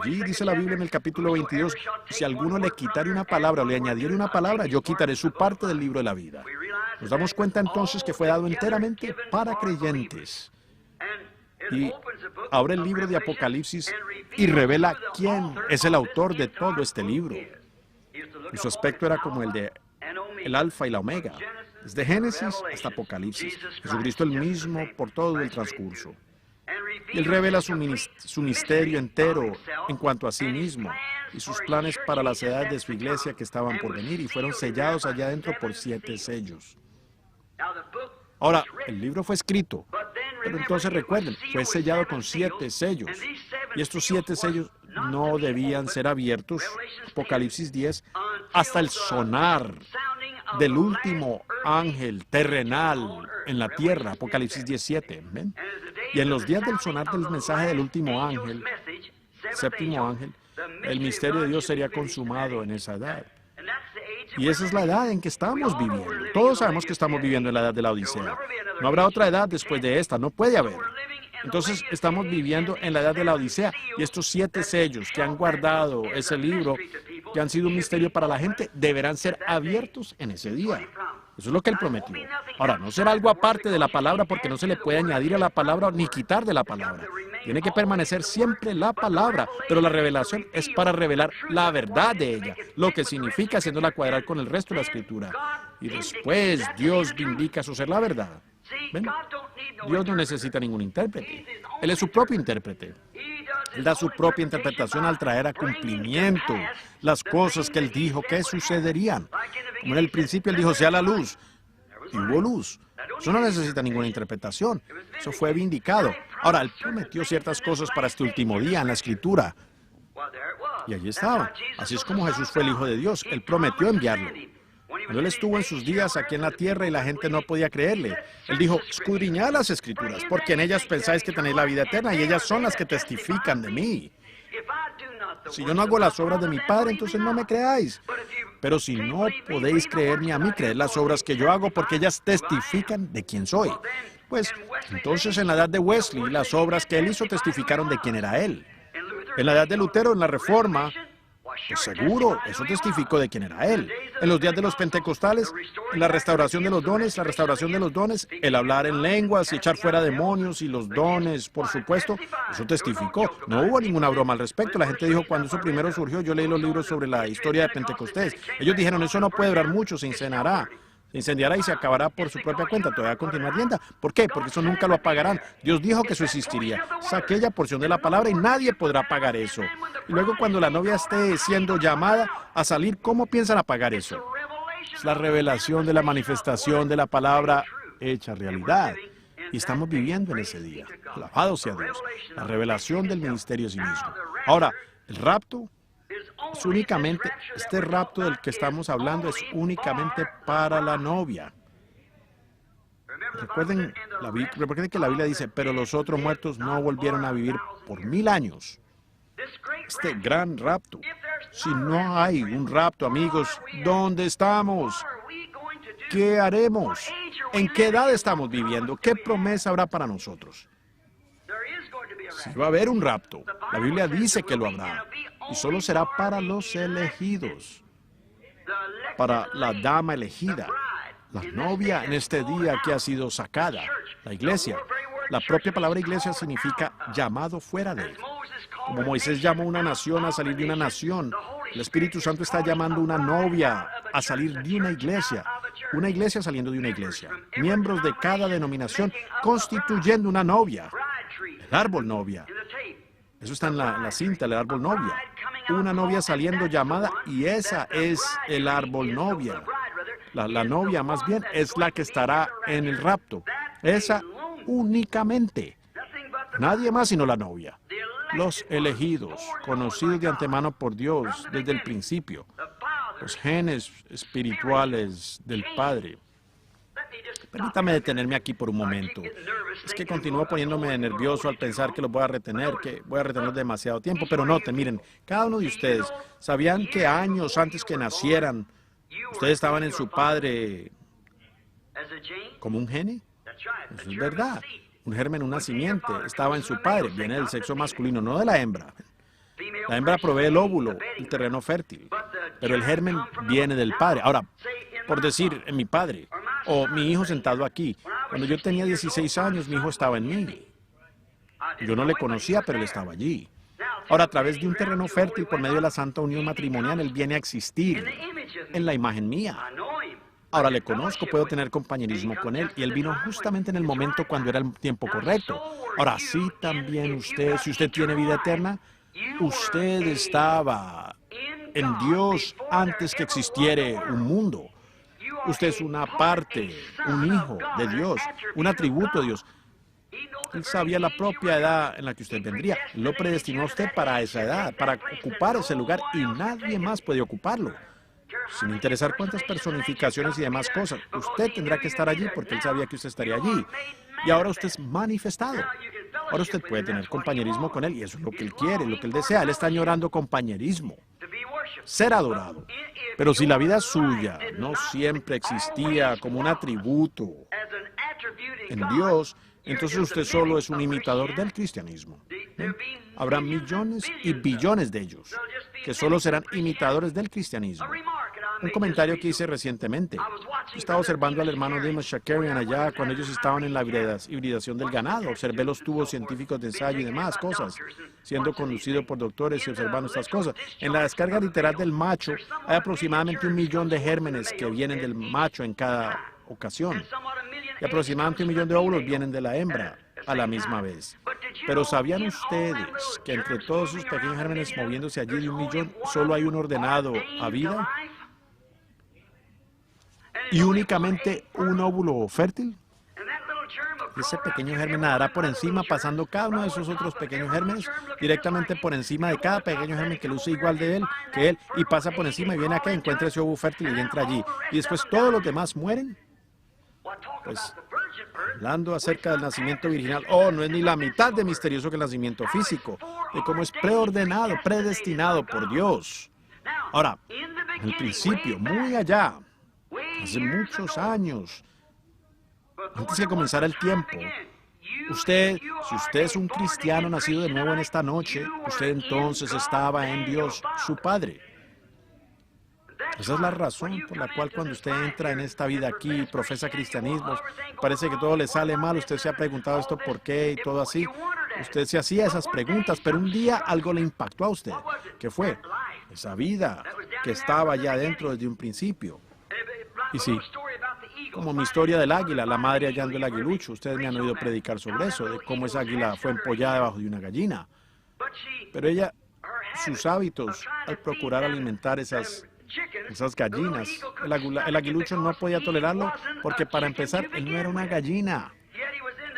Allí dice la Biblia en el capítulo 22, si alguno le quitare una palabra o le añadiere una palabra, yo quitaré su parte del libro de la vida. Nos damos cuenta entonces que fue dado enteramente para creyentes. Y abre el libro de Apocalipsis y revela quién es el autor de todo este libro. Y su aspecto era como el de el Alfa y la Omega, desde Génesis hasta Apocalipsis. Jesucristo el mismo por todo el transcurso. Y Él revela su misterio entero en cuanto a sí mismo y sus planes para las edades de su iglesia que estaban por venir y fueron sellados allá adentro por 7 sellos. Ahora, el libro fue escrito, pero entonces recuerden, fue sellado con 7 sellos. Y estos 7 sellos no debían ser abiertos, Apocalipsis 10, hasta el sonar del último ángel terrenal en la tierra, Apocalipsis 17. ¿Ven? Y en los días del sonar del mensaje del último ángel, séptimo ángel, el misterio de Dios sería consumado en esa edad. Y esa es la edad en que estamos viviendo. Todos sabemos que estamos viviendo en la edad de la Odisea. No habrá otra edad después de esta, no puede haber. Entonces estamos viviendo en la edad de la Odisea y estos 7 sellos que han guardado ese libro, que han sido un misterio para la gente, deberán ser abiertos en ese día. Eso es lo que Él prometió. Ahora, no será algo aparte de la palabra porque no se le puede añadir a la palabra ni quitar de la palabra. Tiene que permanecer siempre la palabra, pero la revelación es para revelar la verdad de ella, lo que significa haciéndola cuadrar con el resto de la Escritura. Y después Dios vindica su ser la verdad. ¿Ven? Dios no necesita ningún intérprete. Él es su propio intérprete. Él da su propia interpretación al traer a cumplimiento las cosas que Él dijo que sucederían. Como en el principio Él dijo, sea la luz, y hubo luz. Eso no necesita ninguna interpretación. Eso fue vindicado. Ahora, Él prometió ciertas cosas para este último día en la Escritura. Y allí estaban. Así es como Jesús fue el Hijo de Dios. Él prometió enviarlo. Cuando Él estuvo en sus días aquí en la tierra y la gente no podía creerle, Él dijo, escudriñad las Escrituras, porque en ellas pensáis que tenéis la vida eterna y ellas son las que testifican de mí. Si yo no hago las obras de mi Padre, entonces no me creáis. Pero si no podéis creerme a mí, creed las obras que yo hago, porque ellas testifican de quién soy. Pues, entonces en la edad de Wesley, las obras que él hizo testificaron de quién era él. En la edad de Lutero, en la Reforma, pues seguro, eso testificó de quién era él. En los días de los pentecostales, en la restauración de los dones, el hablar en lenguas y echar fuera demonios y los dones, por supuesto, eso testificó. No hubo ninguna broma al respecto. La gente dijo, cuando eso primero surgió, yo leí los libros sobre la historia de Pentecostés. Ellos dijeron, eso no puede durar mucho, se incendiará y se acabará por su propia cuenta, todavía va a continuar ardiendo. ¿Por qué? Porque eso nunca lo apagarán. Dios dijo que eso existiría. Es aquella porción de la palabra y nadie podrá apagar eso. Y luego cuando la novia esté siendo llamada a salir, ¿cómo piensan apagar eso? Es la revelación de la manifestación de la palabra hecha realidad. Y estamos viviendo en ese día. Alabado sea Dios. La revelación del ministerio en sí mismo. Ahora, el rapto es únicamente, este rapto del que estamos hablando es únicamente para la novia. Recuerden que la Biblia dice, pero los otros muertos no volvieron a vivir por 1000 años. Este gran rapto. Si no hay un rapto, amigos, ¿dónde estamos? ¿Qué haremos? ¿En qué edad estamos viviendo? ¿Qué promesa habrá para nosotros? Si va a haber un rapto, la Biblia dice que lo habrá. Y solo será para los elegidos, para la dama elegida, la novia en este día que ha sido sacada, la iglesia. La propia palabra iglesia significa llamado fuera de él. Como Moisés llamó a una nación a salir de una nación, el Espíritu Santo está llamando a una novia a salir de una iglesia saliendo de una iglesia. Miembros de cada denominación constituyendo una novia, el árbol novia. Eso está en la cinta, el árbol novia. Una novia saliendo llamada y esa es el árbol novia. La novia más bien es la que estará en el rapto. Esa únicamente. Nadie más sino la novia. Los elegidos, conocidos de antemano por Dios desde el principio. los genes espirituales del Padre. Permítame detenerme aquí por un momento. Es que continúo poniéndome nervioso al pensar que los voy a retener, que voy a retener demasiado tiempo, pero noten, miren, cada uno de ustedes, ¿sabían que años antes que nacieran, ustedes estaban en su padre como un gene? Eso es verdad. Un germen, una simiente, estaba en su padre, viene del sexo masculino, no de la hembra. La hembra provee el óvulo, el terreno fértil, pero el germen viene del padre. Ahora, por decir, en mi padre, o mi hijo sentado aquí, cuando yo tenía 16 años, mi hijo estaba en mí. Yo no le conocía, pero él estaba allí. Ahora, a través de un terreno fértil, por medio de la santa unión matrimonial, él viene a existir en la imagen mía. Ahora le conozco, puedo tener compañerismo con él, y él vino justamente en el momento cuando era el tiempo correcto. Ahora, sí también usted, si usted tiene vida eterna, usted estaba en Dios antes que existiera un mundo. Usted es una parte, un hijo de Dios, un atributo de Dios. Él sabía la propia edad en la que usted vendría. Lo predestinó a usted para esa edad, para ocupar ese lugar, y nadie más puede ocuparlo. Sin interesar cuántas personificaciones y demás cosas, usted tendrá que estar allí porque él sabía que usted estaría allí. Y ahora usted es manifestado. Ahora usted puede tener compañerismo con él, y eso es lo que él quiere, lo que él desea. Él está añorando compañerismo, ser adorado. Pero si la vida suya no siempre existía como un atributo en Dios, entonces usted solo es un imitador del cristianismo. Habrá millones y billones de ellos que solo serán imitadores del cristianismo. Un comentario que hice recientemente. Estaba observando al hermano Amos Shakarian allá cuando ellos estaban en la hibridación del ganado. Observé los tubos científicos de ensayo y demás cosas, siendo conducido por doctores y observando estas cosas. En la descarga literal del macho hay aproximadamente 1 millón de gérmenes que vienen del macho en cada ocasión. Y aproximadamente 1 millón de óvulos vienen de la hembra a la misma vez. Pero ¿sabían ustedes que entre todos esos pequeños gérmenes moviéndose allí de 1 millón, solo hay un ordenado a vida? ¿Y únicamente un óvulo fértil? Ese pequeño germen nadará por encima, pasando cada uno de esos otros pequeños gérmenes, directamente por encima de cada pequeño germen que luce igual de él, que él, y pasa por encima y viene acá, encuentra ese óvulo fértil y entra allí. Y después todos los demás mueren. Pues, hablando acerca del nacimiento virginal, no es ni la mitad de misterioso que el nacimiento físico, de cómo es preordenado, predestinado por Dios. Ahora, en el principio, muy allá, hace muchos años, antes que comenzara el tiempo, si usted es un cristiano nacido de nuevo en esta noche, usted entonces estaba en Dios, su Padre. Esa es la razón por la cual cuando usted entra en esta vida aquí, profesa cristianismo, parece que todo le sale mal, usted se ha preguntado esto por qué y todo así. Usted se hacía esas preguntas, pero un día algo le impactó a usted. ¿Qué fue? Esa vida que estaba ya dentro desde un principio. Y sí, como mi historia del águila, la madre hallando el aguilucho. Ustedes me han oído predicar sobre eso, de cómo esa águila fue empollada debajo de una gallina. Pero ella, sus hábitos, al procurar alimentar esas gallinas, el aguilucho no podía tolerarlo porque, para empezar, él no era una gallina.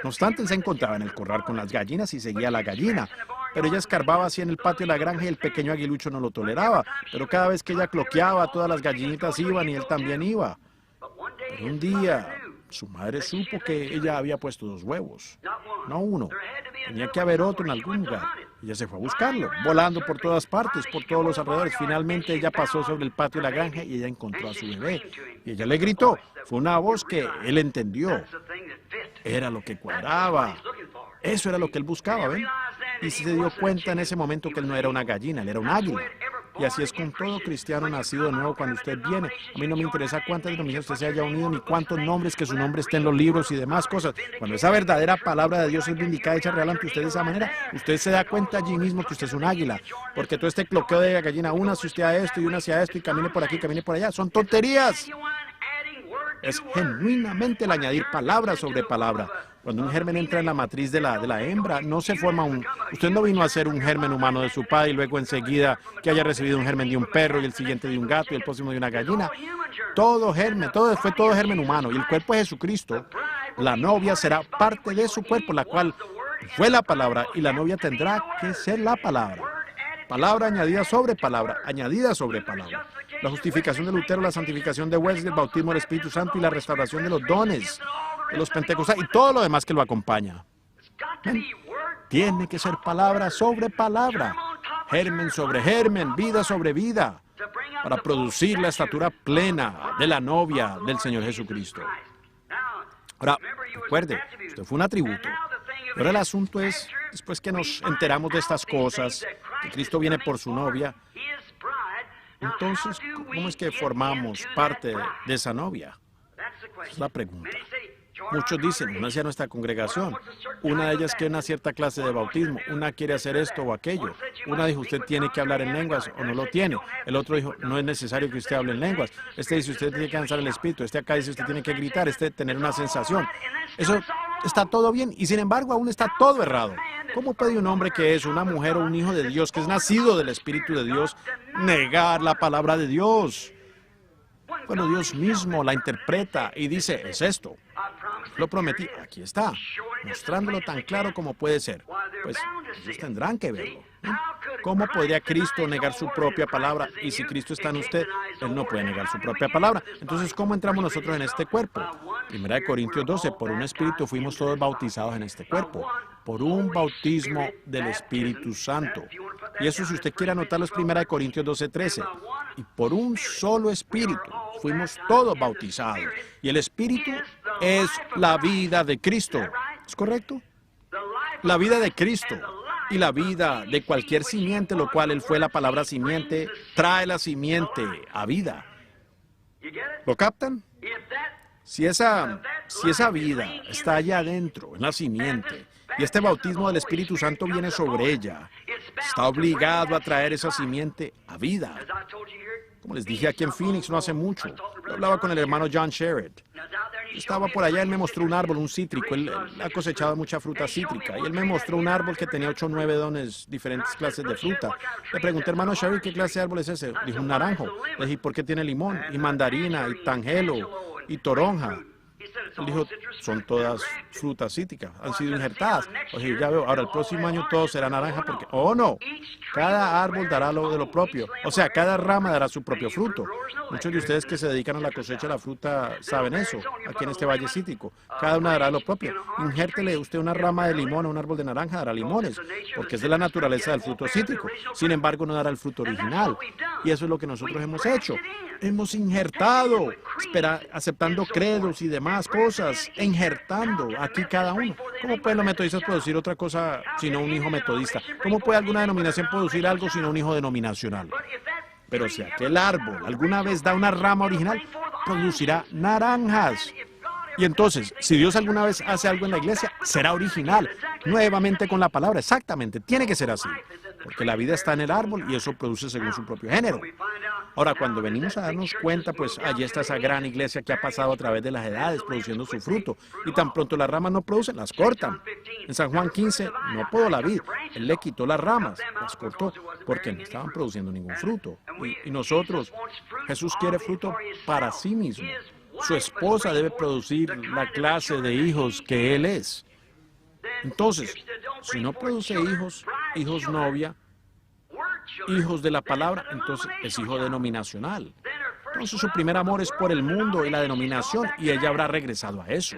No obstante, él se encontraba en el corral con las gallinas y seguía a la gallina. Pero ella escarbaba así en el patio de la granja y el pequeño aguilucho no lo toleraba. Pero cada vez que ella cloqueaba, todas las gallinitas iban y él también iba. Pero un día, su madre supo que ella había puesto 2 huevos, no uno. Tenía que haber otro en algún lugar. Ella se fue a buscarlo, volando por todas partes, por todos los alrededores. Finalmente ella pasó sobre el patio de la granja y ella encontró a su bebé. Y ella le gritó. Fue una voz que él entendió. Era lo que cuadraba. Eso era lo que él buscaba, ¿ven? Y se dio cuenta en ese momento que él no era una gallina, él era un águila. Y así es con todo cristiano nacido de nuevo cuando usted viene. A mí no me interesa cuántas denominaciones usted se haya unido, ni cuántos nombres, que su nombre esté en los libros y demás cosas. Cuando esa verdadera palabra de Dios es vindicada y hecha real ante usted de esa manera, usted se da cuenta allí mismo que usted es un águila. Porque todo este cloqueo de gallina, una hacia usted a esto y una hacia esto y camine por aquí, camine por allá, son tonterías. Es genuinamente el añadir palabra sobre palabra. Cuando un germen entra en la matriz de la hembra, no se forma Usted no vino a ser un germen humano de su padre y luego enseguida que haya recibido un germen de un perro y el siguiente de un gato y el próximo de una gallina. Todo germen, fue todo germen humano. Y el cuerpo de Jesucristo, la novia será parte de su cuerpo, la cual fue la palabra, y la novia tendrá que ser la palabra. Palabra añadida sobre palabra, añadida sobre palabra. la justificación de Lutero, la santificación de Wesley, el bautismo del Espíritu Santo y la restauración de los dones de los pentecostales y todo lo demás que lo acompaña. ¿Ven? Tiene que ser palabra sobre palabra, germen sobre germen, vida sobre vida, para producir la estatura plena de la novia del Señor Jesucristo. Ahora, recuerde, usted fue un atributo. Ahora el asunto es, después que nos enteramos de estas cosas, que Cristo viene por su novia, entonces, ¿cómo es que formamos parte de esa novia? Esa es la pregunta. Muchos dicen, una hacia nuestra congregación, una de ellas quiere una cierta clase de bautismo, una quiere hacer esto o aquello, una dijo, usted tiene que hablar en lenguas o no lo tiene, el otro dijo, no es necesario que usted hable en lenguas, este dice, usted tiene que lanzar el espíritu, este acá dice, usted tiene que gritar, este tener una sensación. Eso está todo bien y sin embargo aún está todo errado. ¿Cómo puede un hombre que es una mujer o un hijo de Dios, que es nacido del Espíritu de Dios, negar la palabra de Dios? Bueno, Dios mismo la interpreta y dice, es esto. Lo prometí, aquí está, mostrándolo tan claro como puede ser. Pues ellos tendrán que verlo. ¿Cómo podría Cristo negar su propia palabra? Y si Cristo está en usted, Él no puede negar su propia palabra. Entonces, ¿cómo entramos nosotros en este cuerpo? 1 Corintios 12, por un espíritu fuimos todos bautizados en este cuerpo, por un bautismo del Espíritu Santo. Y eso, si usted quiere anotarlo, es 1 Corintios 12, 13. Y por un solo espíritu fuimos todos bautizados. Y el espíritu es la vida de Cristo. ¿Es correcto? La vida de Cristo y la vida de cualquier simiente, lo cual Él fue la palabra simiente, trae la simiente a vida. ¿Lo captan? Si esa vida está allá adentro, en la simiente, y este bautismo del Espíritu Santo viene sobre ella, está obligado a traer esa simiente a vida. Como les dije aquí en Phoenix no hace mucho, yo hablaba con el hermano John Sherrod. Estaba por allá, él me mostró un árbol, un cítrico, él ha cosechado mucha fruta cítrica, y él me mostró un árbol que tenía 8 o 9 dones, diferentes clases de fruta. Le pregunté, hermano Sherrod, ¿qué clase de árbol es ese? Dijo, un naranjo. Le dije, ¿por qué tiene limón? Y mandarina, y tangelo, y toronja. Él dijo, son todas frutas cítricas, han sido injertadas. O sea, ya veo, ahora el próximo año todo será naranja porque, oh no, cada árbol dará lo de lo propio. O sea, cada rama dará su propio fruto. Muchos de ustedes que se dedican a la cosecha de la fruta saben eso, aquí en este valle cítrico. Cada una dará lo propio. Injértele usted una rama de limón a un árbol de naranja, dará limones, porque es de la naturaleza del fruto cítrico. Sin embargo, no dará el fruto original. Y eso es lo que nosotros hemos hecho. Hemos injertado, aceptando credos y demás cosas, injertando aquí cada uno. ¿Cómo pueden los metodistas producir otra cosa sino un hijo metodista? ¿Cómo puede alguna denominación producir algo sino un hijo denominacional? Pero si aquel árbol alguna vez da una rama original, producirá naranjas. Y entonces, si Dios alguna vez hace algo en la iglesia, será original, nuevamente con la palabra. Exactamente, tiene que ser así, porque la vida está en el árbol y eso produce según su propio género. Ahora, cuando venimos a darnos cuenta, pues allí está esa gran iglesia que ha pasado a través de las edades produciendo su fruto. Y tan pronto las ramas no producen, las cortan. En San Juan 15 no podó la vid. Él le quitó las ramas, las cortó, porque no estaban produciendo ningún fruto. Y nosotros, Jesús quiere fruto para sí mismo. Su esposa debe producir la clase de hijos que Él es. Entonces, si no produce hijos, hijos novia, hijos de la palabra, entonces es hijo denominacional. Entonces su primer amor es por el mundo y la denominación, y ella habrá regresado a eso.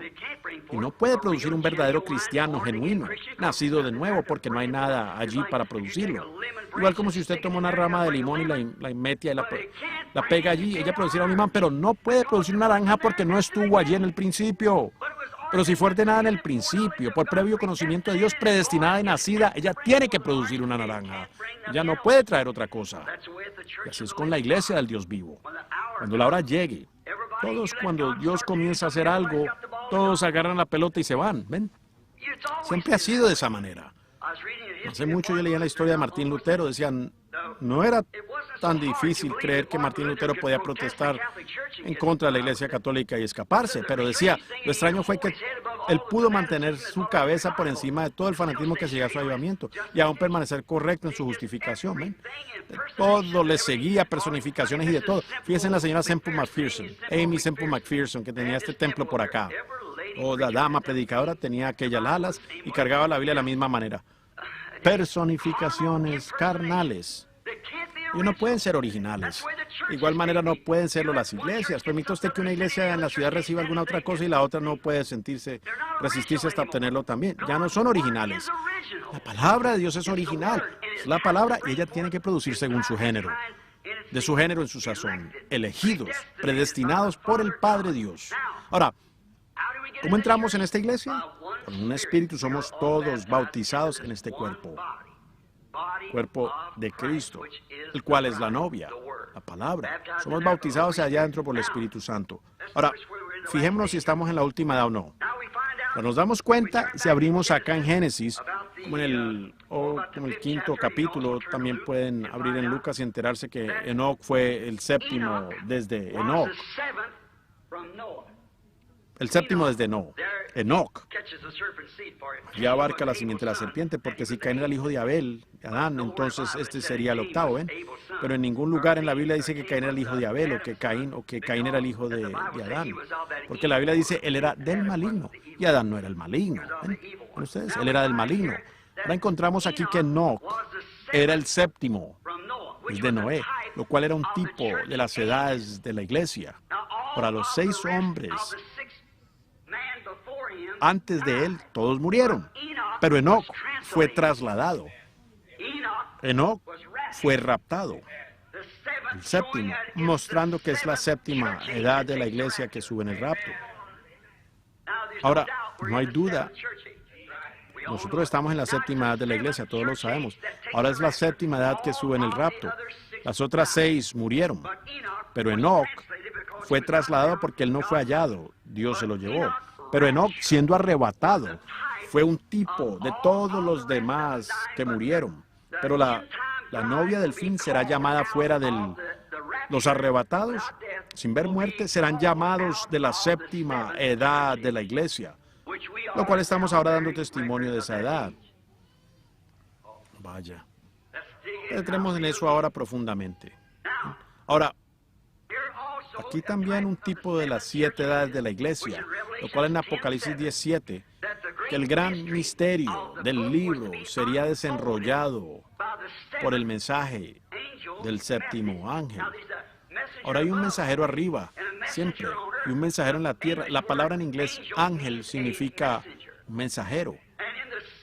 Y no puede producir un verdadero cristiano genuino, nacido de nuevo, porque no hay nada allí para producirlo. Igual como si usted toma una rama de limón y la mete y la pega allí, ella producirá un limón, pero no puede producir una naranja porque no estuvo allí en el principio. Pero si fue ordenada en el principio, por previo conocimiento de Dios, predestinada y nacida, ella tiene que producir una naranja. Ella no puede traer otra cosa. Y así es con la iglesia del Dios vivo. Cuando la hora llegue, todos cuando Dios comienza a hacer algo, todos agarran la pelota y se van. ¿Ven? Siempre ha sido de esa manera. Hace mucho yo leía la historia de Martín Lutero, decían, no era tan difícil creer que Martín Lutero podía protestar en contra de la Iglesia Católica y escaparse, pero decía, lo extraño fue que él pudo mantener su cabeza por encima de todo el fanatismo que seguía a su avivamiento y aún permanecer correcto en su justificación. ¿ven? De todo le seguía, personificaciones y de todo. Fíjense en la señora Semple McPherson, Amy Semple McPherson, que tenía este templo por acá. O la dama predicadora tenía aquellas alas y cargaba la Biblia de la misma manera. Personificaciones carnales. Ellos no pueden ser originales. De igual manera no pueden serlo las iglesias. Permita usted que una iglesia en la ciudad reciba alguna otra cosa y la otra no puede resistirse hasta obtenerlo también. Ya no son originales. La palabra de Dios es original. Es la palabra y ella tiene que producir según su género. De su género en su sazón. Elegidos, predestinados por el Padre Dios. Ahora, ¿cómo entramos en esta iglesia? Con un espíritu somos todos bautizados en este cuerpo. Cuerpo de Cristo, el cual es la novia, la palabra. Somos bautizados allá adentro por el Espíritu Santo. Ahora, fijémonos si estamos en la última edad o no. Nos damos cuenta, si abrimos acá en Génesis, como en el quinto capítulo, también pueden abrir en Lucas y enterarse que Enoc fue el séptimo desde Enoc. El séptimo desde Enoc. Ya abarca la simiente de la serpiente, porque si Caín era el hijo de Abel, Adán, entonces este sería el octavo, ¿ven? Pero en ningún lugar en la Biblia dice que Caín era el hijo de Abel, o que Caín era el hijo de Adán. Porque la Biblia dice, él era del maligno, y Adán no era el maligno. ¿Ven ustedes? Él era del maligno. Ahora encontramos aquí que Enoc era el séptimo, es de Noé, lo cual era un tipo de las edades de la iglesia. Para los 6 hombres antes de él, todos murieron. Pero Enoc fue trasladado. Enoc fue raptado. El séptimo, mostrando que es la séptima edad de la iglesia que sube en el rapto. Ahora, no hay duda. Nosotros estamos en la séptima edad de la iglesia, todos lo sabemos. Ahora es la séptima edad que sube en el rapto. Las otras 6 murieron. Pero Enoc fue trasladado porque él no fue hallado. Dios se lo llevó. Pero Enoc, siendo arrebatado, fue un tipo de todos los demás que murieron. Pero la novia del fin será llamada fuera del... Los arrebatados, sin ver muerte, serán llamados de la séptima edad de la iglesia, lo cual estamos ahora dando testimonio de esa edad. Vaya. Entremos en eso ahora profundamente. Ahora, aquí también un tipo de las 7 edades de la iglesia, lo cual en Apocalipsis 17, que el gran misterio del libro sería desenrollado por el mensaje del séptimo ángel. Ahora hay un mensajero arriba, siempre, y un mensajero en la tierra. La palabra en inglés, ángel, significa mensajero.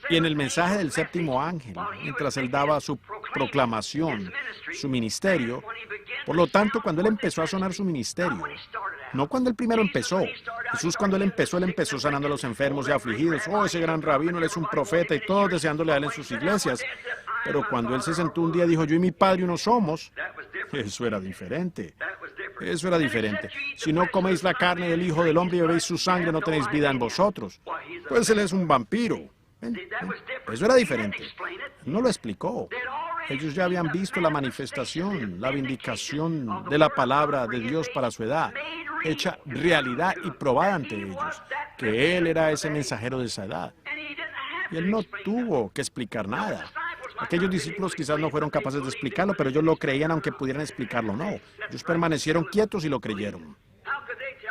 Y en el mensaje del séptimo ángel, mientras él daba su proclamación, su ministerio, por lo tanto, cuando él empezó a sonar su ministerio, no cuando él primero empezó, Jesús cuando él empezó sanando a los enfermos y afligidos. Oh, ese gran rabino, él es un profeta y todos deseándole a él en sus iglesias. Pero cuando él se sentó un día y dijo, yo y mi padre uno somos, eso era diferente. Eso era diferente. Si no coméis la carne del Hijo del Hombre y bebéis su sangre, no tenéis vida en vosotros. Pues él es un vampiro. ¿Ven? Eso era diferente. No lo explicó. Ellos ya habían visto la manifestación, la vindicación de la palabra de Dios para su edad, hecha realidad y probada ante ellos, que él era ese mensajero de esa edad. Y él no tuvo que explicar nada. Aquellos discípulos quizás no fueron capaces de explicarlo, pero ellos lo creían aunque pudieran explicarlo o no. Ellos permanecieron quietos y lo creyeron.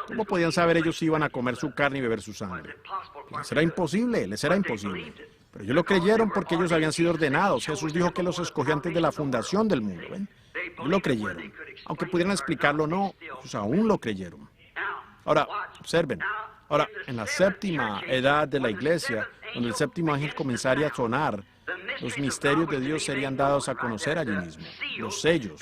¿Cómo podían saber ellos si iban a comer su carne y beber su sangre? Les era imposible, les era imposible. Pero ellos lo creyeron porque ellos habían sido ordenados. Jesús dijo que los escogió antes de la fundación del mundo. ¿Ven? Ellos lo creyeron. Aunque pudieran explicarlo o no, ellos aún lo creyeron. Ahora, observen. Ahora, en la séptima edad de la iglesia, donde el séptimo ángel comenzaría a sonar, los misterios de Dios serían dados a conocer allí mismo. Los sellos.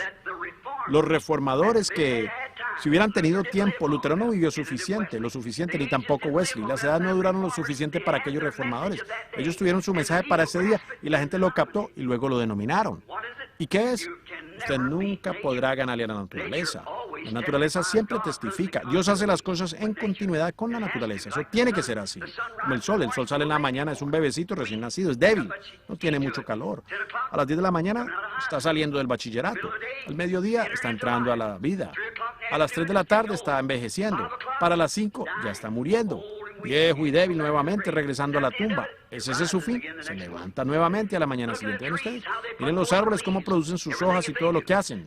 Los reformadores que, si hubieran tenido tiempo, Lutero no vivió lo suficiente, ni tampoco Wesley. Las edades no duraron lo suficiente para aquellos reformadores. Ellos tuvieron su mensaje para ese día y la gente lo captó y luego lo denominaron. ¿Y qué es? Usted nunca podrá ganarle a la naturaleza. La naturaleza siempre testifica. Dios hace las cosas en continuidad con la naturaleza. Eso tiene que ser así. Como el sol sale en la mañana, es un bebecito recién nacido, es débil, no tiene mucho calor. A las 10 de la mañana está saliendo del bachillerato. Al mediodía está entrando a la vida. A las 3 de la tarde está envejeciendo. Para las 5 ya está muriendo. Viejo y débil nuevamente, regresando a la tumba. Ese es su fin. Se levanta nuevamente a la mañana siguiente. ¿Ven ustedes? Miren los árboles cómo producen sus hojas y todo lo que hacen.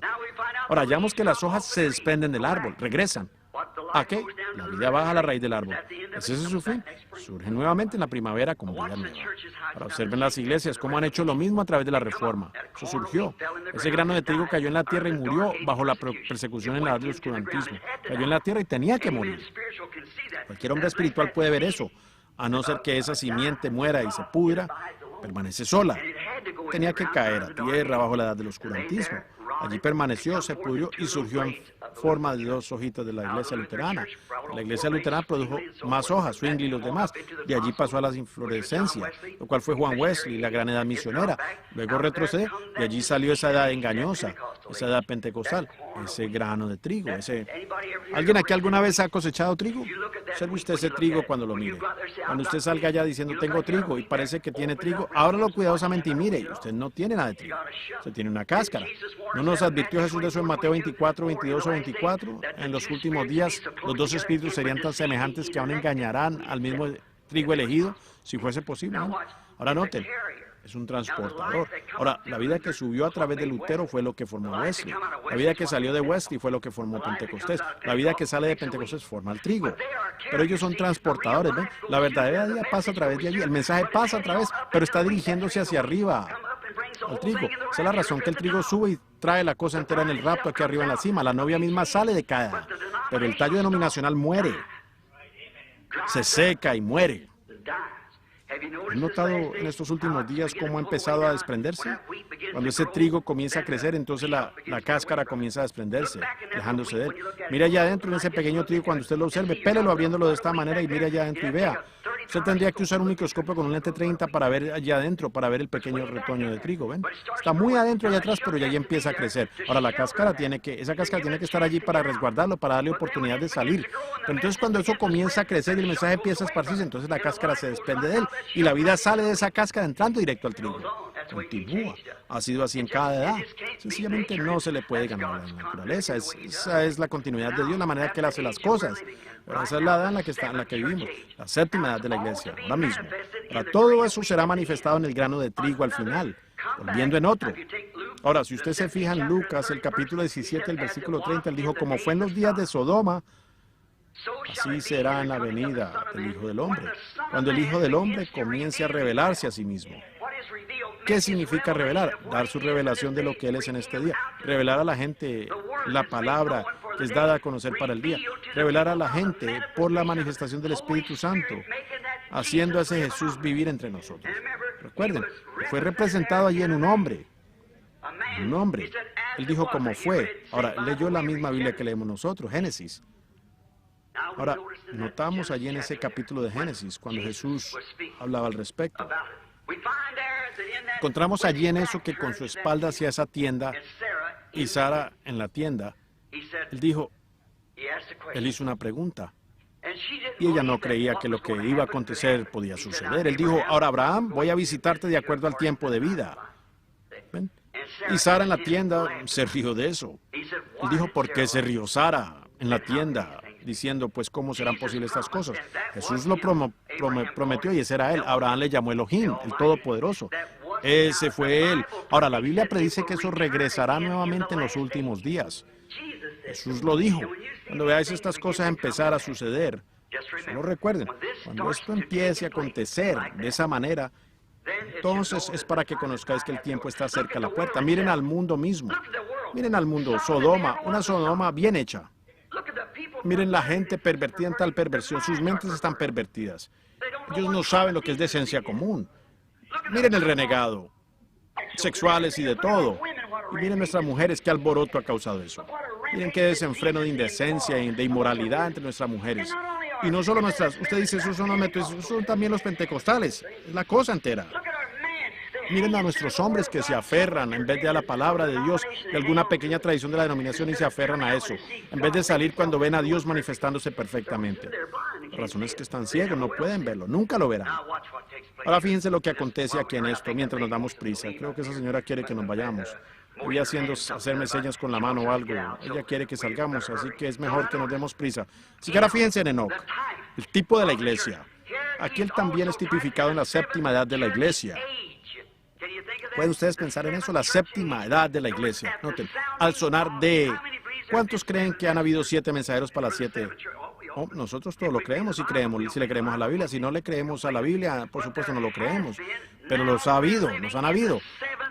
Ahora, hallamos que las hojas se desprenden del árbol, regresan. ¿A qué? La vida baja a la raíz del árbol. Ese es su fin. Surge nuevamente en la primavera como vida nueva. Ahora observen las iglesias cómo han hecho lo mismo a través de la reforma. Eso surgió. Ese grano de trigo cayó en la tierra y murió bajo la persecución en la edad del oscurantismo. Cayó en la tierra y tenía que morir. Cualquier hombre espiritual puede ver eso. A no ser que esa simiente muera y se pudra, permanece sola. Tenía que caer a tierra bajo la edad del oscurantismo. Allí permaneció, se pudrió y surgió en forma de 2 hojitas de la iglesia luterana. La iglesia luterana produjo más hojas, Zwingli y los demás. De allí pasó a la inflorescencia, lo cual fue Juan Wesley, la gran edad misionera. Luego retrocede, de allí salió esa edad engañosa, esa edad pentecostal, ese grano de trigo. ¿Alguien aquí alguna vez ha cosechado trigo? Observe usted ese trigo cuando lo mire. Cuando usted salga allá diciendo, tengo trigo, y parece que tiene trigo, ábralo cuidadosamente y mire, y usted no tiene nada de trigo. Usted tiene una cáscara. ¿No nos advirtió Jesús de eso en Mateo 24, 22 o 24? En los últimos días, los 2 espíritus serían tan semejantes que aún engañarán al mismo trigo elegido, si fuese posible, ¿no? Ahora noten, es un transportador. Ahora, la vida que subió a través de Lutero fue lo que formó Wesley. La vida que salió de Wesley fue lo que formó Pentecostés. La vida que sale de Pentecostés forma el trigo. Pero ellos son transportadores, ¿ven? La verdadera vida pasa a través de allí. El mensaje pasa a través, pero está dirigiéndose hacia arriba. Al trigo. Esa es la razón que el trigo sube y trae la cosa entera en el rapto aquí arriba en la cima. La novia misma sale de cada, pero el tallo denominacional muere. Se seca y muere. ¿Han notado en estos últimos días cómo ha empezado a desprenderse? Cuando ese trigo comienza a crecer, entonces la cáscara comienza a desprenderse, dejándose de él. Mire allá adentro en ese pequeño trigo, cuando usted lo observe, pélelo abriéndolo de esta manera y mire allá adentro y vea. Usted tendría que usar un microscopio con un lente 30 para ver allá adentro, para ver el pequeño retoño de trigo, ¿ven? Está muy adentro allá atrás, pero ya empieza a crecer. Ahora esa cáscara tiene que estar allí para resguardarlo, para darle oportunidad de salir. Pero entonces cuando eso comienza a crecer y el mensaje empieza a esparcirse, entonces la cáscara se desprende de él y la vida sale de esa cáscara entrando directo al trigo. Continúa. Ha sido así en cada edad. Sencillamente no se le puede ganar a la naturaleza. Esa es la continuidad de Dios, la manera que Él hace las cosas. Pero esa es la edad en la que vivimos, la 7ª edad de la iglesia, ahora mismo. Ahora, todo eso será manifestado en el grano de trigo al final, volviendo en otro. Ahora, si usted se fija en Lucas, el capítulo 17, el versículo 30, Él dijo, como fue en los días de Sodoma, así será en la venida del Hijo del Hombre, cuando el Hijo del Hombre comience a revelarse a sí mismo. ¿Qué significa revelar? Dar su revelación de lo que Él es en este día. Revelar a la gente la palabra que es dada a conocer para el día. Revelar a la gente por la manifestación del Espíritu Santo, haciendo a ese Jesús vivir entre nosotros. Recuerden, fue representado allí en un hombre. Un hombre. Él dijo cómo fue. Ahora, leyó la misma Biblia que leemos nosotros, Génesis. Ahora, notamos allí en ese capítulo de Génesis, cuando Jesús hablaba al respecto. Encontramos allí en eso que con su espalda hacia esa tienda y Sara en la tienda, él hizo una pregunta y ella no creía que lo que iba a acontecer podía suceder. Él dijo, ahora Abraham, voy a visitarte de acuerdo al tiempo de vida. ¿Ven? Y Sara en la tienda se rió de eso. Él dijo, ¿por qué se rió Sara en la tienda? Diciendo, pues, ¿cómo serán posibles estas cosas? Jesús lo prometió y ese era Él. Abraham le llamó Elohim, el Todopoderoso. Ese fue Él. Ahora, la Biblia predice que eso regresará nuevamente en los últimos días. Jesús lo dijo. Cuando veáis estas cosas empezar a suceder, solo recuerden, cuando esto empiece a acontecer de esa manera, entonces es para que conozcáis que el tiempo está cerca a la puerta. Miren al mundo mismo. Miren al mundo. Sodoma, una Sodoma bien hecha. Miren la gente pervertida en tal perversión. Sus mentes están pervertidas. Ellos no saben lo que es decencia común. Miren el renegado. Sexuales y de todo. Y miren nuestras mujeres, qué alboroto ha causado eso. Miren qué desenfreno de indecencia y de inmoralidad entre nuestras mujeres. Y no solo nuestras, usted dice, esos son también los pentecostales. Es la cosa entera. Miren a nuestros hombres que se aferran, en vez de a la palabra de Dios, de alguna pequeña tradición de la denominación, y se aferran a eso, en vez de salir cuando ven a Dios manifestándose perfectamente. La razón es que están ciegos, no pueden verlo, nunca lo verán. Ahora fíjense lo que acontece aquí en esto, mientras nos damos prisa. Creo que esa señora quiere que nos vayamos. Voy hacerme señas con la mano o algo. Ella quiere que salgamos, así que es mejor que nos demos prisa. Así que ahora fíjense en Enoc, el tipo de la iglesia. Aquí él también es tipificado en la 7ª edad de la iglesia. ¿Pueden ustedes pensar en eso? La 7ª edad de la iglesia. Noten, al sonar de... ¿Cuántos creen que han habido 7 mensajeros para las 7 Oh, nosotros todo lo creemos y creemos, si le creemos a la Biblia. Si no le creemos a la Biblia, por supuesto no lo creemos. Pero los ha habido, los han habido.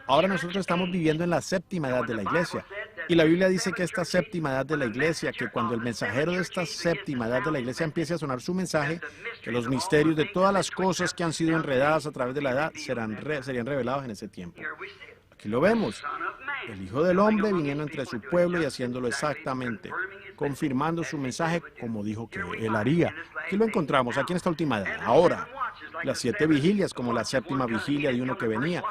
Ahora nosotros estamos viviendo en la séptima edad de la iglesia. Y la Biblia dice que esta séptima edad de la iglesia, que cuando el mensajero de esta séptima edad de la iglesia empiece a sonar su mensaje, que los misterios de todas las cosas que han sido enredadas a través de la edad serían revelados en ese tiempo. Aquí lo vemos, el Hijo del Hombre viniendo entre su pueblo y haciéndolo exactamente, confirmando su mensaje como dijo que él haría. Aquí lo encontramos, aquí en esta última edad. Ahora, las 7 vigilias, como la séptima vigilia de uno que venía.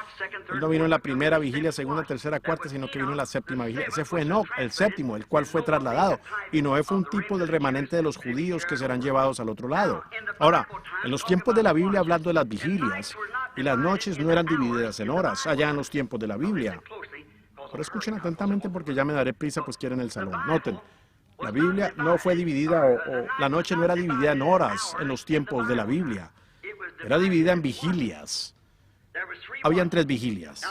Él no vino en la primera vigilia, segunda, tercera, cuarta, sino que vino en la séptima vigilia. Ese fue Enoc, el séptimo, el cual fue trasladado. Y Noé fue un tipo del remanente de los judíos que serán llevados al otro lado. Ahora, en los tiempos de la Biblia, hablando de las vigilias, y las noches no eran divididas en horas, allá en los tiempos de la Biblia. Ahora escuchen atentamente porque ya me daré prisa, pues quieren el salón. Noten, la Biblia no fue dividida, o la noche no era dividida en horas en los tiempos de la Biblia. Era dividida en vigilias. Habían 3 vigilias.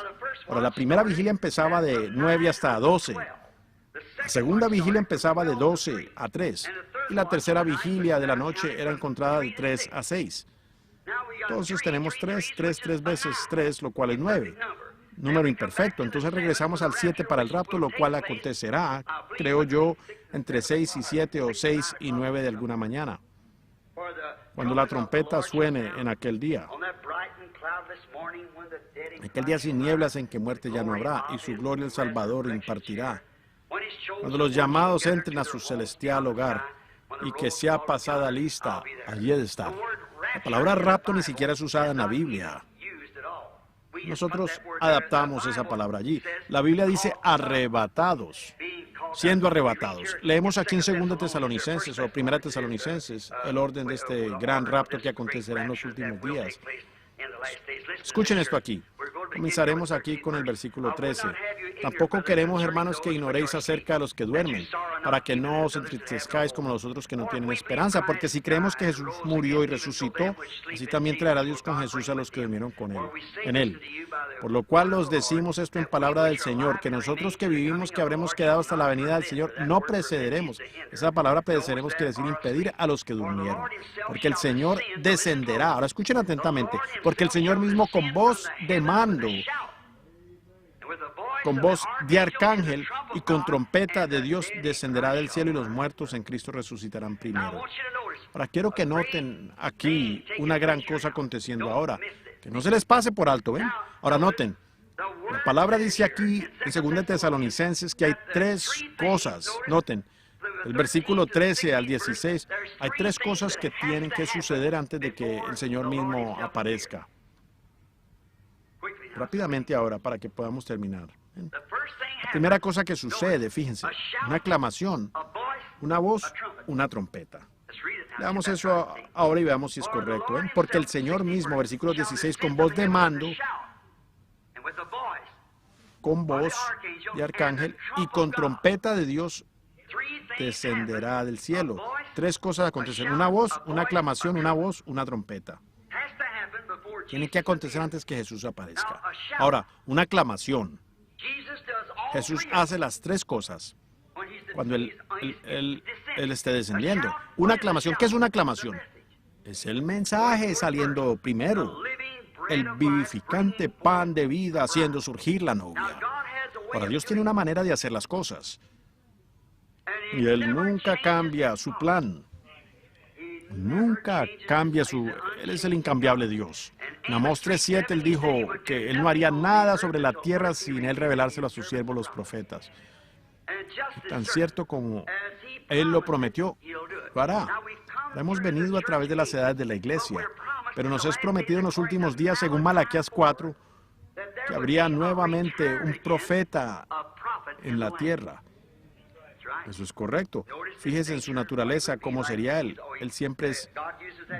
Ahora, la primera vigilia empezaba de 9 hasta 12. La segunda vigilia empezaba de 12 a 3. Y la tercera vigilia de la noche era encontrada de 3 a 6. Entonces tenemos 3 veces 3, lo cual es 9. Número imperfecto. Entonces regresamos al 7 para el rapto, lo cual acontecerá, creo yo, entre 6 y 7 o 6 y 9 de alguna mañana. Cuando la trompeta suene en aquel día. Aquel día sin nieblas en que muerte ya no habrá, y su gloria el Salvador impartirá. Cuando los llamados entren a su celestial hogar, y que sea pasada lista, allí he de estar. La palabra rapto ni siquiera es usada en la Biblia. Nosotros adaptamos esa palabra allí. La Biblia dice arrebatados, siendo arrebatados. Leemos aquí en 2 Tesalonicenses o 1 Tesalonicenses el orden de este gran rapto que acontecerá en los últimos días. Escuchen esto aquí. Comenzaremos aquí con el versículo 13. Tampoco queremos, hermanos, que ignoréis acerca de los que duermen, para que no os entristezcáis como los otros que no tienen esperanza, porque si creemos que Jesús murió y resucitó, así también traerá Dios con Jesús a los que durmieron con él, en él. Por lo cual os decimos esto en palabra del Señor, que nosotros que vivimos, que habremos quedado hasta la venida del Señor, no precederemos. Esa palabra precederemos quiere decir impedir a los que durmieron, porque el Señor descenderá. Ahora escuchen atentamente, porque el Señor mismo con voz de mando, con voz de arcángel y con trompeta de Dios descenderá del cielo y los muertos en Cristo resucitarán primero. Ahora quiero que noten aquí una gran cosa aconteciendo ahora, que no se les pase por alto, ¿ven? Ahora noten, la palabra dice aquí en 2 Tesalonicenses que hay 3 cosas, noten, el versículo 13 al 16, hay 3 cosas que tienen que suceder antes de que el Señor mismo aparezca. Rápidamente ahora, para que podamos terminar. La primera cosa que sucede, fíjense, una aclamación, una voz, una trompeta. Leamos eso ahora y veamos si es correcto. Porque el Señor mismo, versículo 16, con voz de mando, con voz de arcángel y con trompeta de Dios, descenderá del cielo. 3 cosas acontecerán. Una voz, una aclamación, una voz, una trompeta. Tiene que acontecer antes que Jesús aparezca. Ahora, una aclamación. Jesús hace las 3 cosas cuando Él esté descendiendo. Una aclamación. ¿Qué es una aclamación? Es el mensaje saliendo primero. El vivificante pan de vida haciendo surgir la novia. Ahora, Dios tiene una manera de hacer las cosas. Y Él nunca cambia su plan. Nunca cambia Él es el incambiable Dios. En Amós 3:7 Él dijo que Él no haría nada sobre la tierra sin Él revelárselo a sus siervos los profetas. Y tan cierto como Él lo prometió, lo hará. Hemos venido a través de las edades de la iglesia, pero nos es prometido en los últimos días, según Malaquías 4, que habría nuevamente un profeta en la tierra. Eso es correcto. Fíjese en su naturaleza, cómo sería Él. Él siempre es...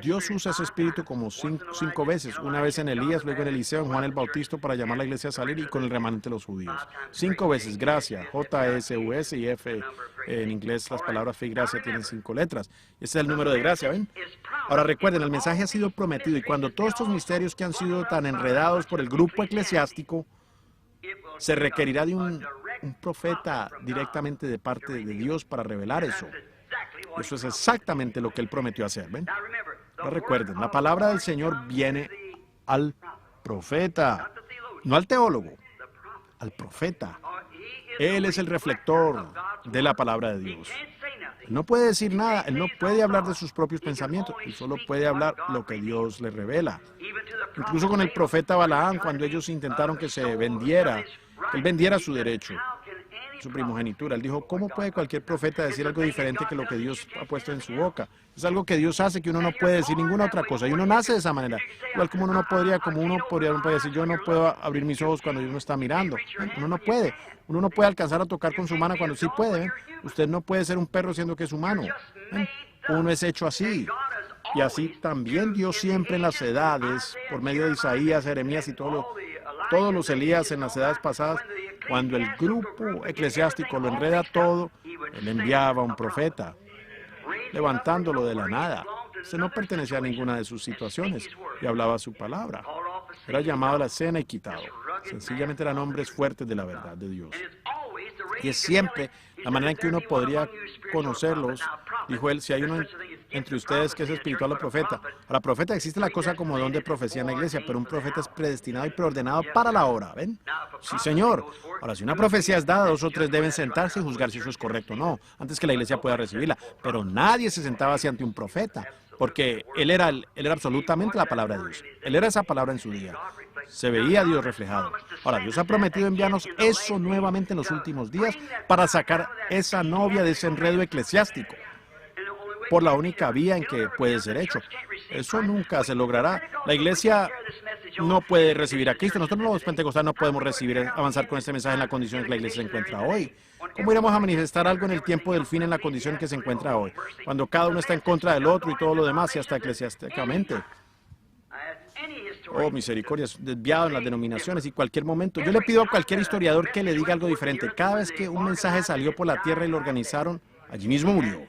Dios usa ese espíritu como 5 veces. Una vez en Elías, luego en Eliseo, en Juan el Bautista, para llamar a la iglesia a salir y con el remanente de los judíos. 5 veces, gracia, J-S-U-S y F. En inglés las palabras fe y gracia tienen 5 letras. Ese es el número de gracia, ¿ven? Ahora recuerden, el mensaje ha sido prometido y cuando todos estos misterios que han sido tan enredados por el grupo eclesiástico, se requerirá de un profeta directamente de parte de Dios para revelar eso. Eso es exactamente lo que Él prometió hacer, ¿ven? Pero recuerden, la palabra del Señor viene al profeta, no al teólogo, al profeta. Él es el reflector de la palabra de Dios. Él no puede decir nada, él no puede hablar de sus propios pensamientos, él solo puede hablar lo que Dios le revela. Incluso con el profeta Balaam, cuando ellos intentaron que se vendiera, que él vendiera su derecho, su primogenitura, él dijo, ¿cómo puede cualquier profeta decir algo diferente que lo que Dios ha puesto en su boca? Es algo que Dios hace que uno no puede decir ninguna otra cosa, y uno nace de esa manera. Igual como uno podría decir, yo no puedo abrir mis ojos cuando uno está mirando. Uno no puede. Uno no puede alcanzar a tocar con su mano cuando sí puede. Usted no puede ser un perro siendo que es humano. Uno es hecho así. Y así también Dios siempre en las edades, por medio de Isaías, Jeremías y todos los Elías en las edades pasadas, cuando el grupo eclesiástico lo enreda todo, él enviaba a un profeta, levantándolo de la nada. Este no pertenecía a ninguna de sus situaciones y hablaba su palabra. Era llamado a la escena y quitado. Sencillamente eran hombres fuertes de la verdad de Dios. Y es siempre la manera en que uno podría conocerlos. Dijo él, si hay uno entre ustedes que es espiritual o profeta. Ahora, profeta existe la cosa como don de profecía en la iglesia, pero un profeta es predestinado y preordenado para la hora, ¿ven? Sí, señor. Ahora, si una profecía es dada, 2 o 3 deben sentarse y juzgar si eso es correcto o no, antes que la iglesia pueda recibirla. Pero nadie se sentaba así ante un profeta, porque él era absolutamente la palabra de Dios. Él era esa palabra en su día. Se veía a Dios reflejado. Ahora, Dios ha prometido enviarnos eso nuevamente en los últimos días para sacar esa novia de ese enredo eclesiástico por la única vía en que puede ser hecho. Eso nunca se logrará. La iglesia no puede recibir a Cristo. Nosotros los pentecostales no podemos avanzar con este mensaje en la condición en que la iglesia se encuentra hoy. ¿Cómo iremos a manifestar algo en el tiempo del fin en la condición en que se encuentra hoy? Cuando cada uno está en contra del otro y todo lo demás, y hasta eclesiásticamente. Oh, misericordia, desviado en las denominaciones y cualquier momento. Yo le pido a cualquier historiador que le diga algo diferente. Cada vez que un mensaje salió por la tierra y lo organizaron, allí mismo murió.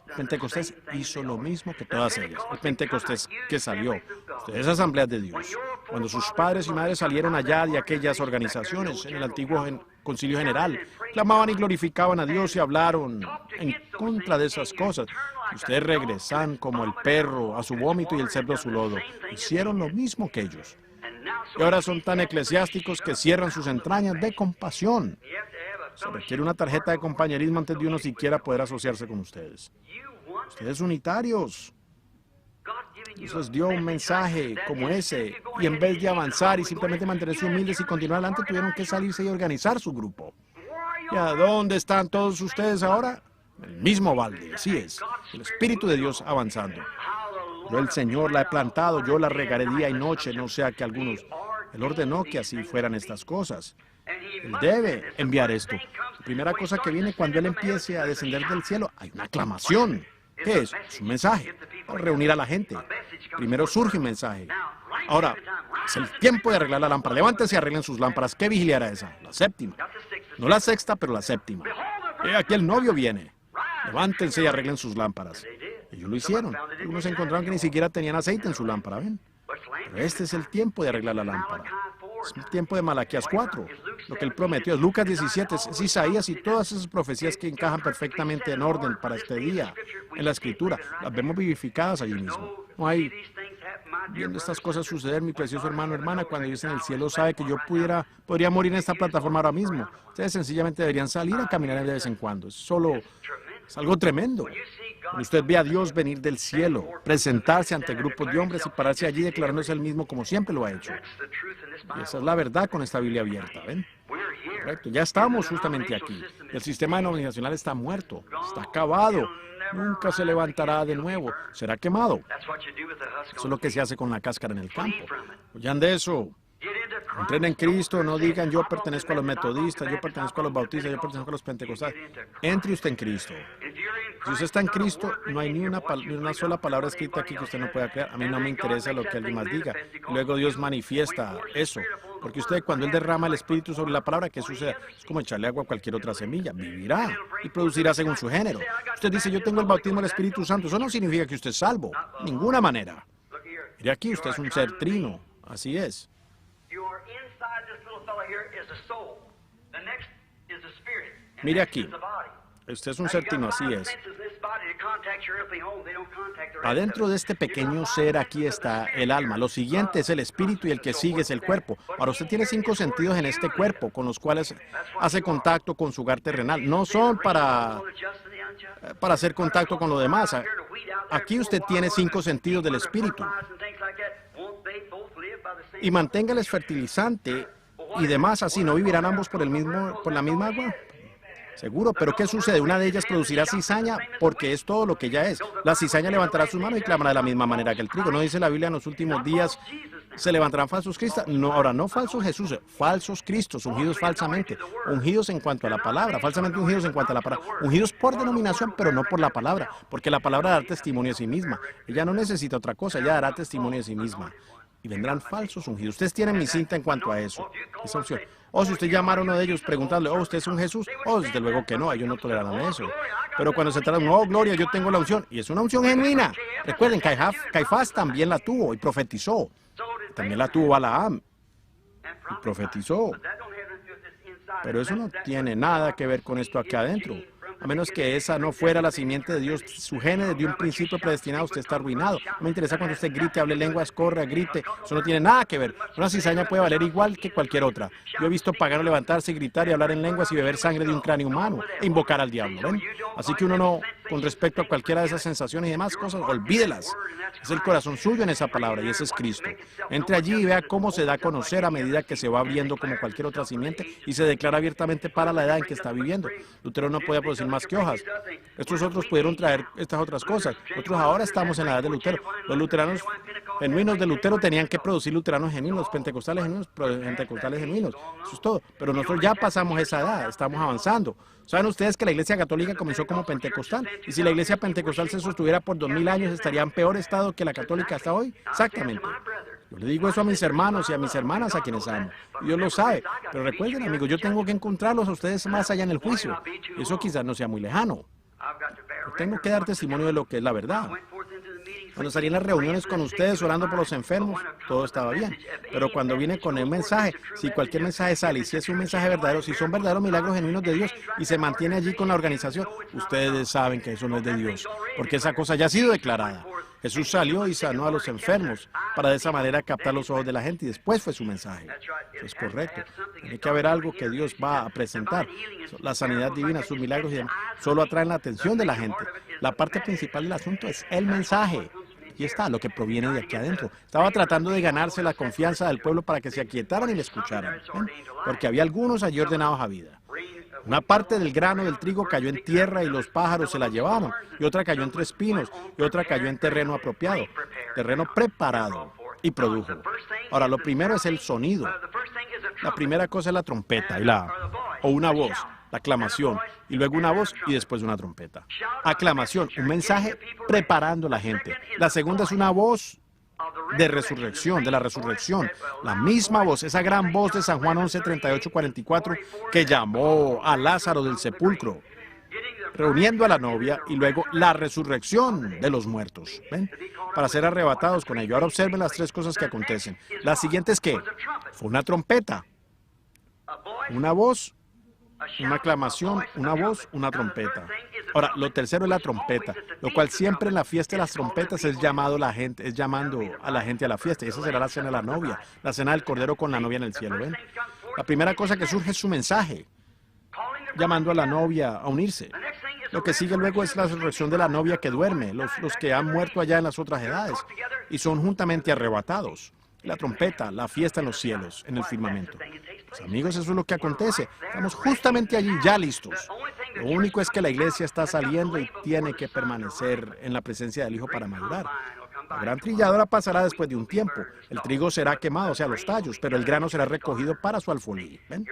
El Pentecostés hizo lo mismo que todas ellas. El Pentecostés que salió de esas asambleas de Dios. Cuando sus padres y madres salieron allá de aquellas organizaciones en el antiguo concilio general, clamaban y glorificaban a Dios y hablaron en contra de esas cosas. Ustedes regresan como el perro a su vómito y el cerdo a su lodo. Hicieron lo mismo que ellos. Y ahora son tan eclesiásticos que cierran sus entrañas de compasión. Se requiere una tarjeta de compañerismo antes de uno siquiera poder asociarse con ustedes. Ustedes unitarios. Dios les dio un mensaje como ese, y en vez de avanzar y simplemente mantenerse humildes y continuar adelante, tuvieron que salirse y organizar su grupo. ¿Y a dónde están todos ustedes ahora? En el mismo balde, así es. El Espíritu de Dios avanzando. Yo, el Señor, la he plantado, yo la regaré día y noche, no sea que algunos... Él ordenó que así fueran estas cosas. Él debe enviar esto. La primera cosa que viene cuando Él empiece a descender del cielo, hay una aclamación. ¿Qué es? Es un mensaje. Reunir a la gente. Primero surge un mensaje. Ahora, es el tiempo de arreglar la lámpara. Levántense y arreglen sus lámparas. ¿Qué vigilia era esa? La séptima. No la sexta, pero la séptima. Aquí el novio viene. Levántense y arreglen sus lámparas. Ellos lo hicieron. Algunos encontraron que ni siquiera tenían aceite en su lámpara, ¿ven? Pero este es el tiempo de arreglar la lámpara. Es el tiempo de Malaquías 4. Lo que él prometió es Lucas 17, es Isaías y todas esas profecías que encajan perfectamente en orden para este día en la Escritura. Las vemos vivificadas allí mismo. No hay viendo estas cosas suceder, mi precioso hermano, hermana, cuando Dios en el cielo sabe que yo podría morir en esta plataforma ahora mismo. Ustedes sencillamente deberían salir a caminar de vez en cuando. Es algo tremendo. Cuando usted ve a Dios venir del cielo, presentarse ante grupos de hombres y pararse allí declarándose él mismo como siempre lo ha hecho. Y esa es la verdad con esta Biblia abierta, ¿ven? Correcto, ya estamos justamente aquí. El sistema denominacional está muerto, está acabado. Nunca se levantará de nuevo. Será quemado. Eso es lo que se hace con la cáscara en el campo. Oigan de eso. Entren en Cristo, no digan yo pertenezco a los metodistas, yo pertenezco a los bautistas, yo pertenezco a los pentecostales. Entre usted en Cristo. Si usted está en Cristo, no hay ni una sola palabra escrita aquí que usted no pueda creer. A mí no me interesa lo que alguien más diga. Luego Dios manifiesta eso. Porque usted, cuando Él derrama el Espíritu sobre la palabra, ¿qué sucede? Es como echarle agua a cualquier otra semilla. Vivirá y producirá según su género. Usted dice, yo tengo el bautismo del Espíritu Santo. Eso no significa que usted es salvo. De ninguna manera. Mire aquí, usted es un ser trino. Así es. Mire aquí. Usted es un ser trino, así es. Adentro de este pequeño ser aquí está el alma. Lo siguiente es el espíritu y el que sigue es el cuerpo. Ahora usted tiene 5 sentidos en este cuerpo con los cuales hace contacto con su hogar terrenal. No son para hacer contacto con lo demás. Aquí usted tiene 5 sentidos del espíritu. Y manténgales fertilizante y demás, así no vivirán ambos por la misma agua. Seguro, pero ¿qué sucede? Una de ellas producirá cizaña porque es todo lo que ella es. La cizaña levantará sus manos y clamará de la misma manera que el trigo. ¿No dice la Biblia en los últimos días se levantarán falsos cristos? No, ahora no falsos Jesús, falsos Cristos, ungidos falsamente, ungidos en cuanto a la palabra, falsamente ungidos en cuanto a la palabra, ungidos por denominación, pero no por la palabra, porque la palabra dará testimonio de sí misma. Ella no necesita otra cosa, ella dará testimonio de sí misma. Y vendrán falsos ungidos. Ustedes tienen mi cinta en cuanto a eso, esa opción. O si usted llamara a uno de ellos preguntándole, oh, ¿usted es un Jesús? Oh, desde luego que no, ellos no tolerarán eso. Pero cuando se trata de, oh, gloria, yo tengo la unción, y es una unción genuina. Recuerden, Caifás también la tuvo y profetizó. También la tuvo Balaam y profetizó. Pero eso no tiene nada que ver con esto aquí adentro. A menos que esa no fuera la simiente de Dios, su gene desde un principio predestinado, usted está arruinado. No me interesa cuando usted grite, hable lenguas, corra, grite. Eso no tiene nada que ver. Una cizaña puede valer igual que cualquier otra. Yo he visto paganos levantarse, gritar y hablar en lenguas y beber sangre de un cráneo humano e invocar al diablo, ¿ven? Así que uno no, con respecto a cualquiera de esas sensaciones y demás cosas, olvídelas. Es el corazón suyo en esa palabra y ese es Cristo. Entre allí y vea cómo se da a conocer a medida que se va abriendo como cualquier otra simiente y se declara abiertamente para la edad en que está viviendo. Lutero no podía producir más que hojas. Estos otros pudieron traer estas otras cosas. Nosotros ahora estamos en la edad de Lutero. Los luteranos genuinos de Lutero tenían que producir luteranos genuinos, los pentecostales genuinos. Eso es todo. Pero nosotros ya pasamos esa edad, estamos avanzando. ¿Saben ustedes que la Iglesia Católica comenzó como pentecostal? Y si la Iglesia pentecostal se sostuviera por 2000 años, ¿estaría en peor estado que la católica hasta hoy? Exactamente. Yo le digo eso a mis hermanos y a mis hermanas a quienes amo. Dios lo sabe. Pero recuerden, amigos, yo tengo que encontrarlos a ustedes más allá en el juicio. Eso quizás no sea muy lejano. Yo tengo que dar testimonio de lo que es la verdad. Cuando salí en las reuniones con ustedes orando por los enfermos, todo estaba bien. Pero cuando vine con el mensaje, si cualquier mensaje sale y si es un mensaje verdadero, si son verdaderos milagros genuinos de Dios y se mantiene allí con la organización, ustedes saben que eso no es de Dios, porque esa cosa ya ha sido declarada. Jesús salió y sanó a los enfermos para de esa manera captar los ojos de la gente y después fue su mensaje. Eso es correcto. Tiene que haber algo que Dios va a presentar. La sanidad divina, sus milagros y demás, solo atraen la atención de la gente. La parte principal del asunto es el mensaje. Aquí está, lo que proviene de aquí adentro. Estaba tratando de ganarse la confianza del pueblo para que se aquietaran y le escucharan. ¿Ven? Porque había algunos allí ordenados a vida. Una parte del grano del trigo cayó en tierra y los pájaros se la llevaron. Y otra cayó entre espinos. Y otra cayó en terreno apropiado. Terreno preparado. Y produjo. Ahora, lo primero es el sonido. La primera cosa es la trompeta o una voz. La aclamación, y luego una voz y después una trompeta. Aclamación, un mensaje preparando a la gente. La segunda es una voz de resurrección, de la resurrección. La misma voz, esa gran voz de San Juan 11, 38, 44, que llamó a Lázaro del sepulcro, reuniendo a la novia, y luego la resurrección de los muertos, ¿ven? Para ser arrebatados con ello. Ahora observen las 3 cosas que acontecen. La siguiente es que fue una trompeta, una voz, una aclamación, una voz, una trompeta. Ahora, lo tercero es la trompeta, lo cual siempre en la fiesta de las trompetas es llamando a la gente a la fiesta. Y esa será la cena de la novia, la cena del Cordero con la novia en el cielo, ¿ven? La primera cosa que surge es su mensaje, llamando a la novia a unirse. Lo que sigue luego es la resurrección de la novia que duerme, los que han muerto allá en las otras edades, y son juntamente arrebatados. La trompeta, la fiesta en los cielos, en el firmamento. Pues, amigos, eso es lo que acontece. Estamos justamente allí, ya listos. Lo único es que la iglesia está saliendo y tiene que permanecer en la presencia del Hijo para madurar. La gran trilladora pasará después de un tiempo. El trigo será quemado, o sea, los tallos, pero el grano será recogido para su alfolí. ¿Ven?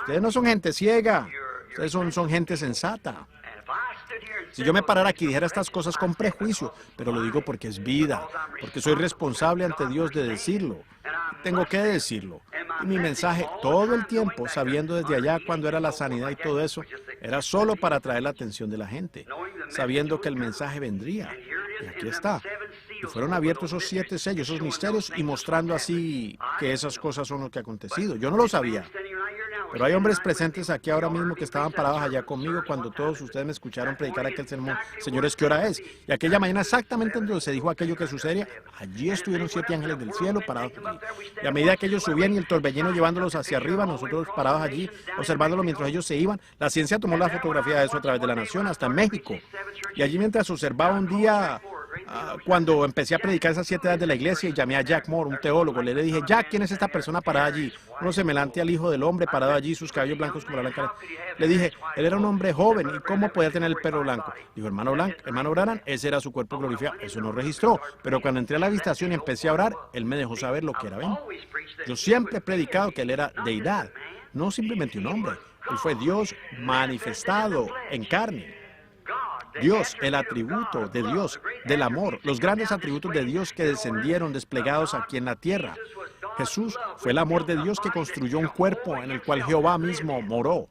Ustedes no son gente ciega, ustedes son gente sensata. Si yo me parara aquí y dijera estas cosas con prejuicio, pero lo digo porque es vida, porque soy responsable ante Dios de decirlo. Tengo que decirlo. Y mi mensaje todo el tiempo, sabiendo desde allá cuando era la sanidad y todo eso, era solo para atraer la atención de la gente, sabiendo que el mensaje vendría. Y aquí está. Y fueron abiertos esos 7 sellos, esos misterios, y mostrando así que esas cosas son lo que ha acontecido. Yo no lo sabía. Pero hay hombres presentes aquí ahora mismo que estaban parados allá conmigo cuando todos ustedes me escucharon predicar aquel sermón. Señores, ¿qué hora es? Y aquella mañana, exactamente donde se dijo aquello que sucedía, allí estuvieron 7 ángeles del cielo parados allí. Y a medida que ellos subían y el torbellino llevándolos hacia arriba, nosotros parados allí, observándolos mientras ellos se iban, la ciencia tomó la fotografía de eso a través de la nación, hasta en México. Y allí mientras observaba un día, cuando empecé a predicar esas 7 edades de la iglesia, y llamé a Jack Moore, un teólogo, le dije, Jack, ¿quién es esta persona parada allí? Uno semejante al Hijo del Hombre parado allí, sus cabellos blancos como la blanca. Le dije, él era un hombre joven, ¿y cómo podía tener el pelo blanco? Dijo, hermano Branham, ese era su cuerpo glorificado. Eso no registró, pero cuando entré a la habitación y empecé a orar, él me dejó saber lo que era. ¿Ven? Yo siempre he predicado que él era deidad, no simplemente un hombre. Él fue Dios manifestado en carne. Dios, el atributo de Dios, del amor, los grandes atributos de Dios que descendieron desplegados aquí en la tierra. Jesús fue el amor de Dios que construyó un cuerpo en el cual Jehová mismo moró.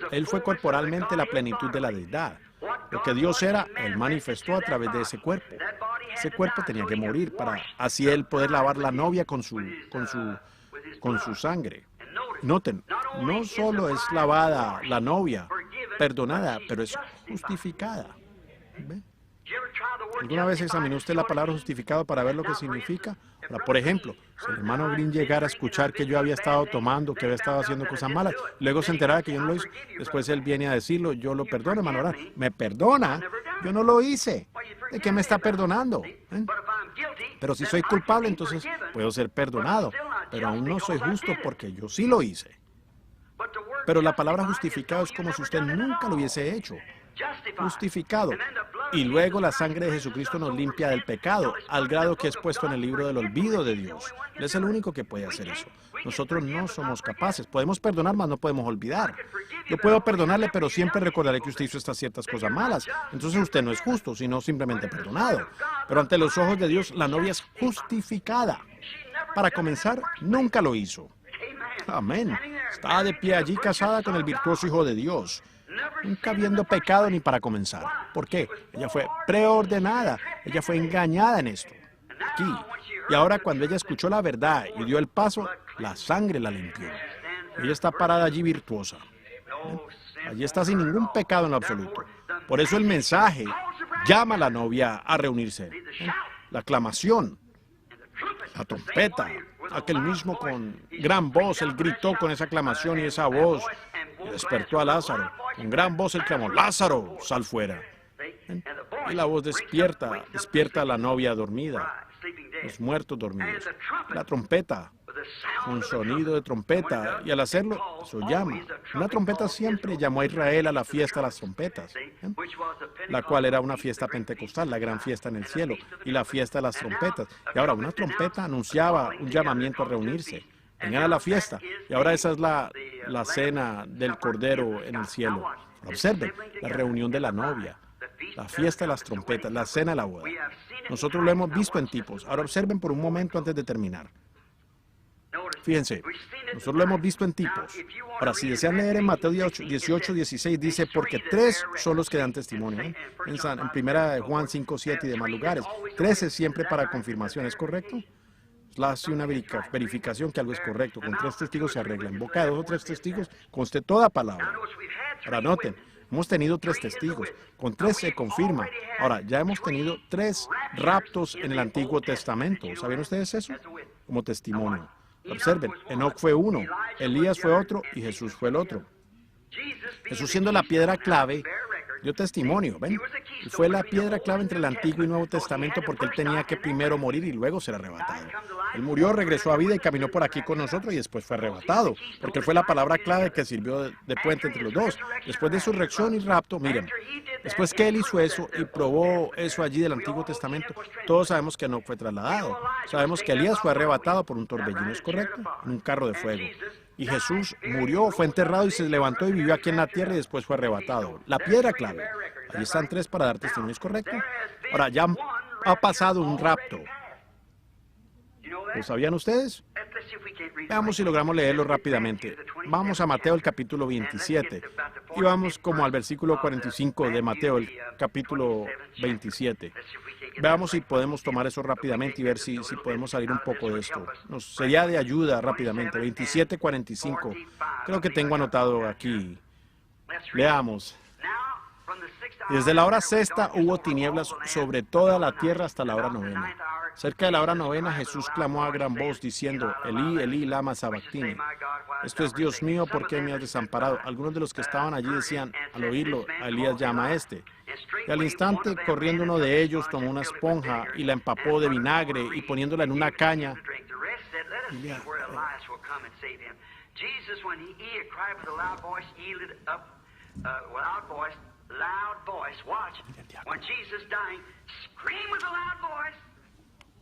Él fue corporalmente la plenitud de la deidad. Lo que Dios era, Él manifestó a través de ese cuerpo. Ese cuerpo tenía que morir para así Él poder lavar la novia con su sangre. Noten, no solo es lavada la novia, perdonada, pero es justificada. ¿Ve? ¿Alguna vez examinó usted la palabra justificado para ver lo que significa? Ahora, por ejemplo, si el hermano Green llegara a escuchar que yo había estado tomando, que había estado haciendo cosas malas, luego se enterara que yo no lo hice, después él viene a decirlo, yo lo perdono, hermano Branham. ¿Me perdona? Yo no lo hice. ¿De qué me está perdonando? Pero si soy culpable, entonces puedo ser perdonado, pero aún no soy justo porque yo sí lo hice. Pero la palabra justificado es como si usted nunca lo hubiese hecho. Justificado. Y luego la sangre de Jesucristo nos limpia del pecado, al grado que es puesto en el libro del olvido de Dios. Él es el único que puede hacer eso. Nosotros no somos capaces. Podemos perdonar, mas no podemos olvidar. Yo puedo perdonarle, pero siempre recordaré que usted hizo estas ciertas cosas malas. Entonces usted no es justo, sino simplemente perdonado. Pero ante los ojos de Dios, la novia es justificada. Para comenzar, nunca lo hizo. Amén. Estaba de pie allí casada con el virtuoso Hijo de Dios, nunca habiendo pecado ni para comenzar. ¿Por qué? Ella fue preordenada, ella fue engañada en esto, aquí. Y ahora cuando ella escuchó la verdad y dio el paso, la sangre la limpió. Ella está parada allí virtuosa. Allí está sin ningún pecado en lo absoluto. Por eso el mensaje llama a la novia a reunirse. La aclamación, la trompeta, aquel mismo con gran voz, él gritó con esa aclamación y esa voz y despertó a Lázaro. Con gran voz él clamó, Lázaro, sal fuera. Y la voz despierta a la novia dormida, los muertos dormidos. La trompeta, un sonido de trompeta, y al hacerlo, eso llama. Una trompeta siempre llamó a Israel a la fiesta de las trompetas, la cual era una fiesta pentecostal, la gran fiesta en el cielo, y la fiesta de las trompetas. Y ahora una trompeta anunciaba un llamamiento a reunirse. Vengan a la fiesta. Y ahora esa es la cena del Cordero en el cielo. Observen, la reunión de la novia, la fiesta de las trompetas, la cena de la boda. Nosotros lo hemos visto en tipos. Ahora observen por un momento antes de terminar. Fíjense, nosotros lo hemos visto en tipos. Ahora, si desean leer en Mateo 18, 16, dice, porque 3 son los que dan testimonio. En primera de Juan 5, 7 y demás lugares. 3 es siempre para confirmación, ¿es correcto? Hace una verificación que algo es correcto. Con 3 testigos se arregla. En boca de 2 o 3 testigos conste toda palabra. Ahora noten, hemos tenido 3 testigos. Con 3 se confirma. Ahora, ya hemos tenido 3 raptos en el Antiguo Testamento. ¿Sabían ustedes eso? Como testimonio. Observen, Enoc fue uno, Elías fue otro y Jesús fue el otro. Jesús, siendo la piedra clave, dio testimonio, ¿ven? Y fue la piedra clave entre el Antiguo y Nuevo Testamento porque él tenía que primero morir y luego ser arrebatado. Él murió, regresó a vida y caminó por aquí con nosotros y después fue arrebatado, porque él fue la palabra clave que sirvió de puente entre los dos. Después de su resurrección y rapto, miren, después que él hizo eso y probó eso allí del Antiguo Testamento, todos sabemos que no fue trasladado. Sabemos que Elías fue arrebatado por un torbellino, ¿es correcto? En un carro de fuego. Y Jesús murió, fue enterrado y se levantó y vivió aquí en la tierra y después fue arrebatado. La piedra clave. Allí están 3 para dar testimonio, ¿es correcto? Ahora, ya ha pasado un rapto. ¿Lo sabían ustedes? Veamos si logramos leerlo rápidamente. Vamos a Mateo el capítulo 27 y vamos como al versículo 45 de Mateo el capítulo 27. Veamos si podemos tomar eso rápidamente y ver si podemos salir un poco de esto. Nos sería de ayuda rápidamente. 27:45. Creo que tengo anotado aquí. Leamos. Desde la hora sexta hubo tinieblas sobre toda la tierra hasta la hora novena. Cerca de la hora novena Jesús clamó a gran voz diciendo, Elí, Elí, lama sabactini. Esto es, Dios mío, ¿por qué me has desamparado? Algunos de los que estaban allí decían, al oírlo, a Elías llama a este. Y al instante, corriendo uno de ellos, tomó una esponja y la empapó de vinagre y poniéndola en una caña. Loud voice, watch. When Jesus dying, screamed with a loud voice,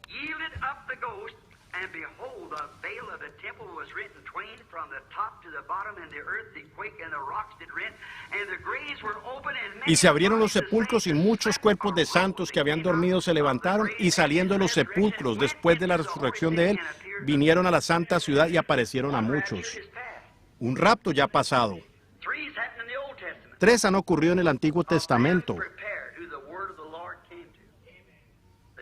yielded up the ghost, and behold, the veil of the temple was rent in twain from the top to the bottom, and the earth did quake, and the rocks did rent, and the graves were open, and Y se abrieron los sepulcros y muchos cuerpos de santos que habían dormido se levantaron, y saliendo de los sepulcros después de la resurrección de él, vinieron a la santa ciudad y aparecieron a muchos. Un rapto ya pasado. 3 han ocurrido en el Antiguo Testamento.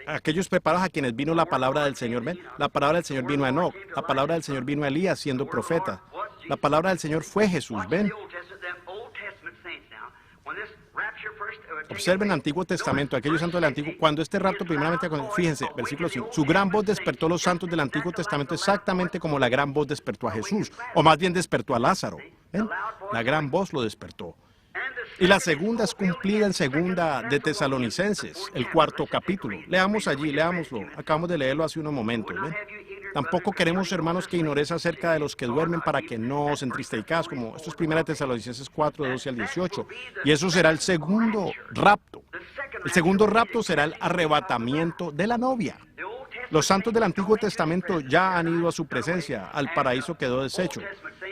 Aquellos preparados a quienes vino la palabra del Señor. ¿Ven? La palabra del Señor vino a Enoc. La palabra del Señor vino a Elías siendo profeta. La palabra del Señor fue Jesús. ¿Ven? Observen el Antiguo Testamento, aquellos santos del Antiguo. Cuando este rapto primeramente, fíjense, versículo 5. Su gran voz despertó a los santos del Antiguo Testamento exactamente como la gran voz despertó a Jesús. O más bien despertó a Lázaro. ¿Ven? La gran voz lo despertó. Y la segunda es cumplida en segunda de Tesalonicenses, el 4º capítulo. Leamos allí, leámoslo. Acabamos de leerlo hace unos momentos. ¿Ven? Tampoco queremos, hermanos, que ignoréis acerca de los que duermen para que no os entristezcáis, como esto es 1 Tesalonicenses 4, 12 al 18. Y eso será el segundo rapto. El segundo rapto será el arrebatamiento de la novia. Los santos del Antiguo Testamento ya han ido a su presencia, al paraíso quedó deshecho.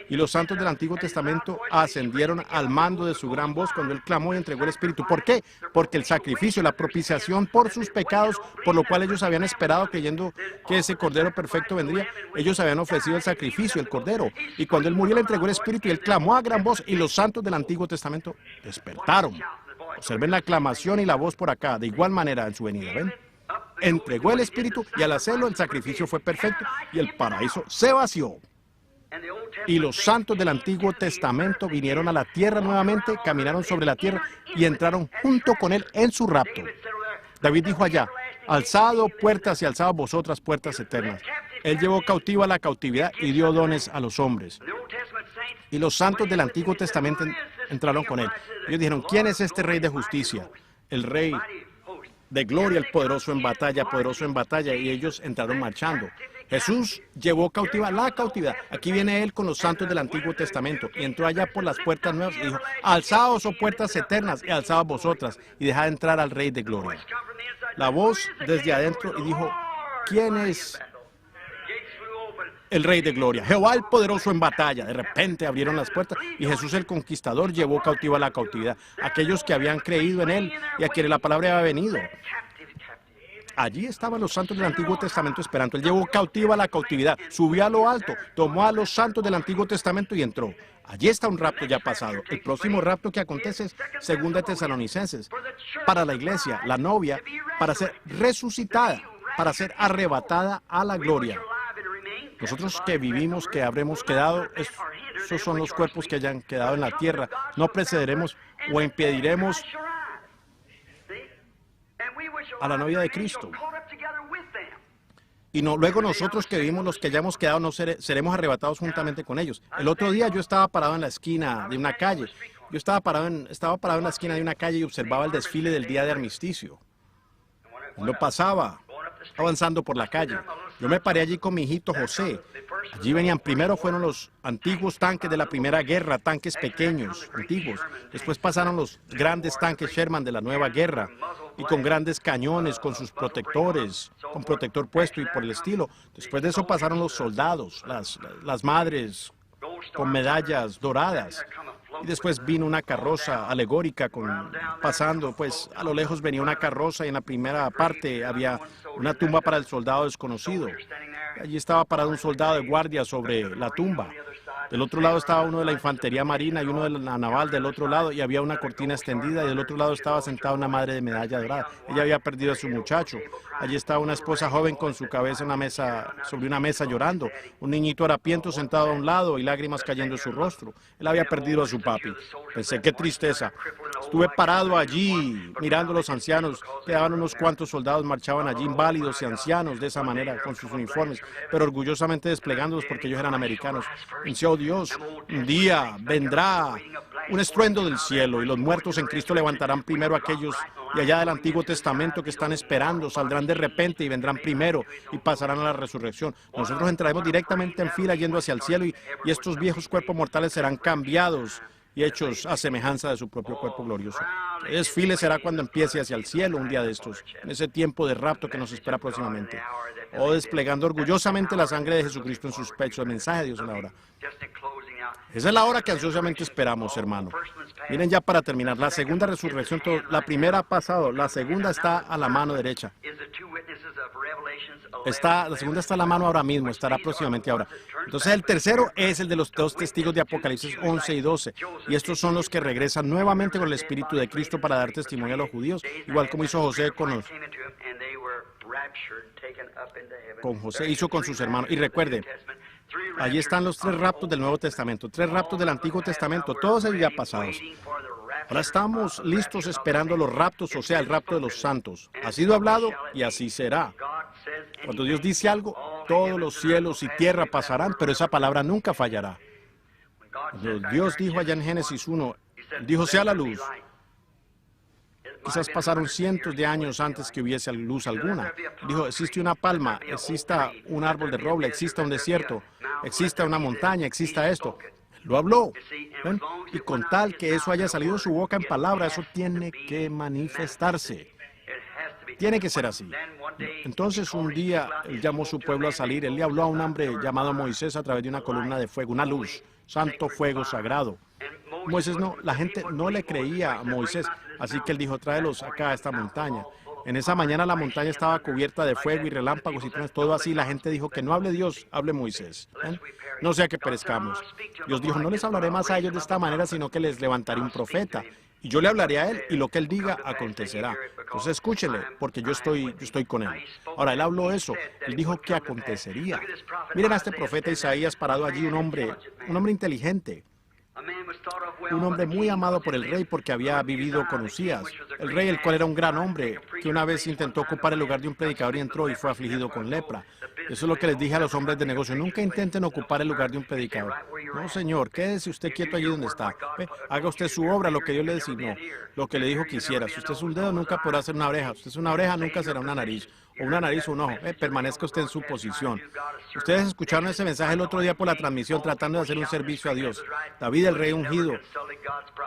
Y los santos del Antiguo Testamento ascendieron al mando de su gran voz cuando él clamó y entregó el Espíritu. ¿Por qué? Porque el sacrificio, la propiciación por sus pecados, por lo cual ellos habían esperado creyendo que ese Cordero perfecto vendría, ellos habían ofrecido el sacrificio, el Cordero. Y cuando él murió, le entregó el Espíritu y él clamó a gran voz y los santos del Antiguo Testamento despertaron. Observen la aclamación y la voz por acá, de igual manera en su venida. ¿Ven? Entregó el Espíritu y al hacerlo el sacrificio fue perfecto y el paraíso se vació. Y los santos del Antiguo Testamento vinieron a la tierra nuevamente, caminaron sobre la tierra y entraron junto con él en su rapto. David dijo allá, alzado puertas y alzado vosotras puertas eternas. Él llevó cautiva la cautividad y dio dones a los hombres. Y los santos del Antiguo Testamento entraron con él. Ellos dijeron, ¿quién es este rey de justicia? El rey de gloria, el poderoso en batalla, y ellos entraron marchando. Jesús llevó cautiva la cautividad. Aquí viene él con los santos del Antiguo Testamento y entró allá por las puertas nuevas y dijo, alzaos, oh puertas eternas, y alzaos vosotras, y dejad entrar al Rey de gloria. La voz desde adentro y dijo, ¿quién es el Rey de gloria? Jehová el poderoso en batalla. De repente abrieron las puertas y Jesús el conquistador llevó cautiva la cautividad. Aquellos que habían creído en él y a quienes la palabra había venido. Allí estaban los santos del Antiguo Testamento esperando. Él llevó cautiva la cautividad, subió a lo alto, tomó a los santos del Antiguo Testamento y entró. Allí está un rapto ya pasado. El próximo rapto que acontece es 2 Tesalonicenses. Para la iglesia, la novia, para ser resucitada, para ser arrebatada a la gloria. Nosotros que vivimos, que habremos quedado, esos son los cuerpos que hayan quedado en la tierra. No precederemos o impediremos a la novia de Cristo. Y no, luego nosotros que vivimos, los que hayamos quedado, no seremos arrebatados juntamente con ellos. El otro día yo estaba parado en la esquina de una calle. Yo estaba parado en la esquina de una calle y observaba el desfile del día de armisticio. Lo pasaba avanzando por la calle. Yo me paré allí con mi hijito José. Allí venían, primero fueron los antiguos tanques de la Primera Guerra, tanques pequeños, antiguos. Después pasaron los grandes tanques Sherman de la Nueva Guerra, y con grandes cañones, con sus protectores, con protector puesto y por el estilo. Después de eso pasaron los soldados, las madres con medallas doradas. Y después vino una carroza alegórica pasando, pues a lo lejos venía una carroza y en la primera parte había una tumba para el soldado desconocido. Allí estaba parado un soldado de guardia sobre la tumba. Del otro lado estaba uno de la infantería marina y uno de la naval del otro lado, y había una cortina extendida, y del otro lado estaba sentada una madre de medalla dorada. Ella había perdido a su muchacho. Allí estaba una esposa joven con su cabeza en una mesa, sobre una mesa llorando. Un niñito harapiento sentado a un lado y lágrimas cayendo en su rostro. Él había perdido a su papi. Pensé, qué tristeza. Estuve parado allí mirando a los ancianos. Quedaban unos cuantos soldados, marchaban allí inválidos y ancianos de esa manera con sus uniformes, pero orgullosamente desplegándolos porque ellos eran americanos. Pensé, oh Dios, un día vendrá un estruendo del cielo y los muertos en Cristo levantarán primero a aquellos de allá del Antiguo Testamento que están esperando, saldrán de repente y vendrán primero y pasarán a la resurrección. Nosotros entraremos directamente en fila yendo hacia el cielo y estos viejos cuerpos mortales serán cambiados y hechos a semejanza de su propio cuerpo glorioso. El desfile será cuando empiece hacia el cielo un día de estos, en ese tiempo de rapto que nos espera próximamente. O desplegando orgullosamente la sangre de Jesucristo en sus pechos, el mensaje de Dios en la hora. Esa es la hora que ansiosamente esperamos, hermano. Miren, ya para terminar, la segunda resurrección, la primera ha pasado, la segunda está a la mano derecha. La segunda está a la mano ahora mismo, estará próximamente ahora. Entonces el tercero es el de los dos testigos de Apocalipsis 11 y 12. Y estos son los que regresan nuevamente con el Espíritu de Cristo para dar testimonio a los judíos, igual como hizo José con José hizo con sus hermanos. Y recuerden, allí están los tres raptos del Nuevo Testamento, tres raptos del Antiguo Testamento, todos ellos ya pasados. Ahora estamos listos esperando los raptos, o sea, el rapto de los santos. Ha sido hablado y así será. Cuando Dios dice algo, todos los cielos y tierra pasarán, pero esa palabra nunca fallará. Cuando Dios dijo allá en Génesis 1, dijo, sea la luz. Quizás pasaron cientos de años antes que hubiese luz alguna. Dijo, existe una palma, exista un árbol de roble, exista un desierto, exista una montaña, exista esto. Lo habló. ¿Ven? Y con tal que eso haya salido de su boca en palabra, eso tiene que manifestarse. Tiene que ser así. Entonces un día él llamó a su pueblo a salir. Él le habló a un hombre llamado Moisés a través de una columna de fuego, una luz, santo fuego sagrado. Moisés la gente no le creía a Moisés, así que él dijo, tráelos acá a esta montaña. En esa mañana la montaña estaba cubierta de fuego y relámpagos y todo así. La gente dijo que no hable Dios, hable Moisés. ¿Ven? No sea que perezcamos. Dios dijo, no les hablaré más a ellos de esta manera, sino que les levantaré un profeta. Y yo le hablaré a él, y lo que él diga acontecerá. Entonces escúchenle, porque yo estoy con él. Ahora, él habló eso. Él dijo que acontecería. Miren a este profeta Isaías parado allí, un hombre inteligente. Un hombre muy amado por el rey porque había vivido con Usías. El rey, el cual era un gran hombre, que una vez intentó ocupar el lugar de un predicador y entró y fue afligido con lepra. Eso es lo que les dije a los hombres de negocio. Nunca intenten ocupar el lugar de un predicador. No, señor, quédese usted quieto allí donde está. Haga usted su obra, lo que Dios le designó, lo que le dijo que hiciera. Si usted es un dedo, nunca podrá ser una oreja. Si usted es una oreja, nunca será una nariz. O una nariz o un ojo. Permanezca usted en su posición. Ustedes escucharon ese mensaje el otro día por la transmisión tratando de hacer un servicio a Dios. David, el rey ungido.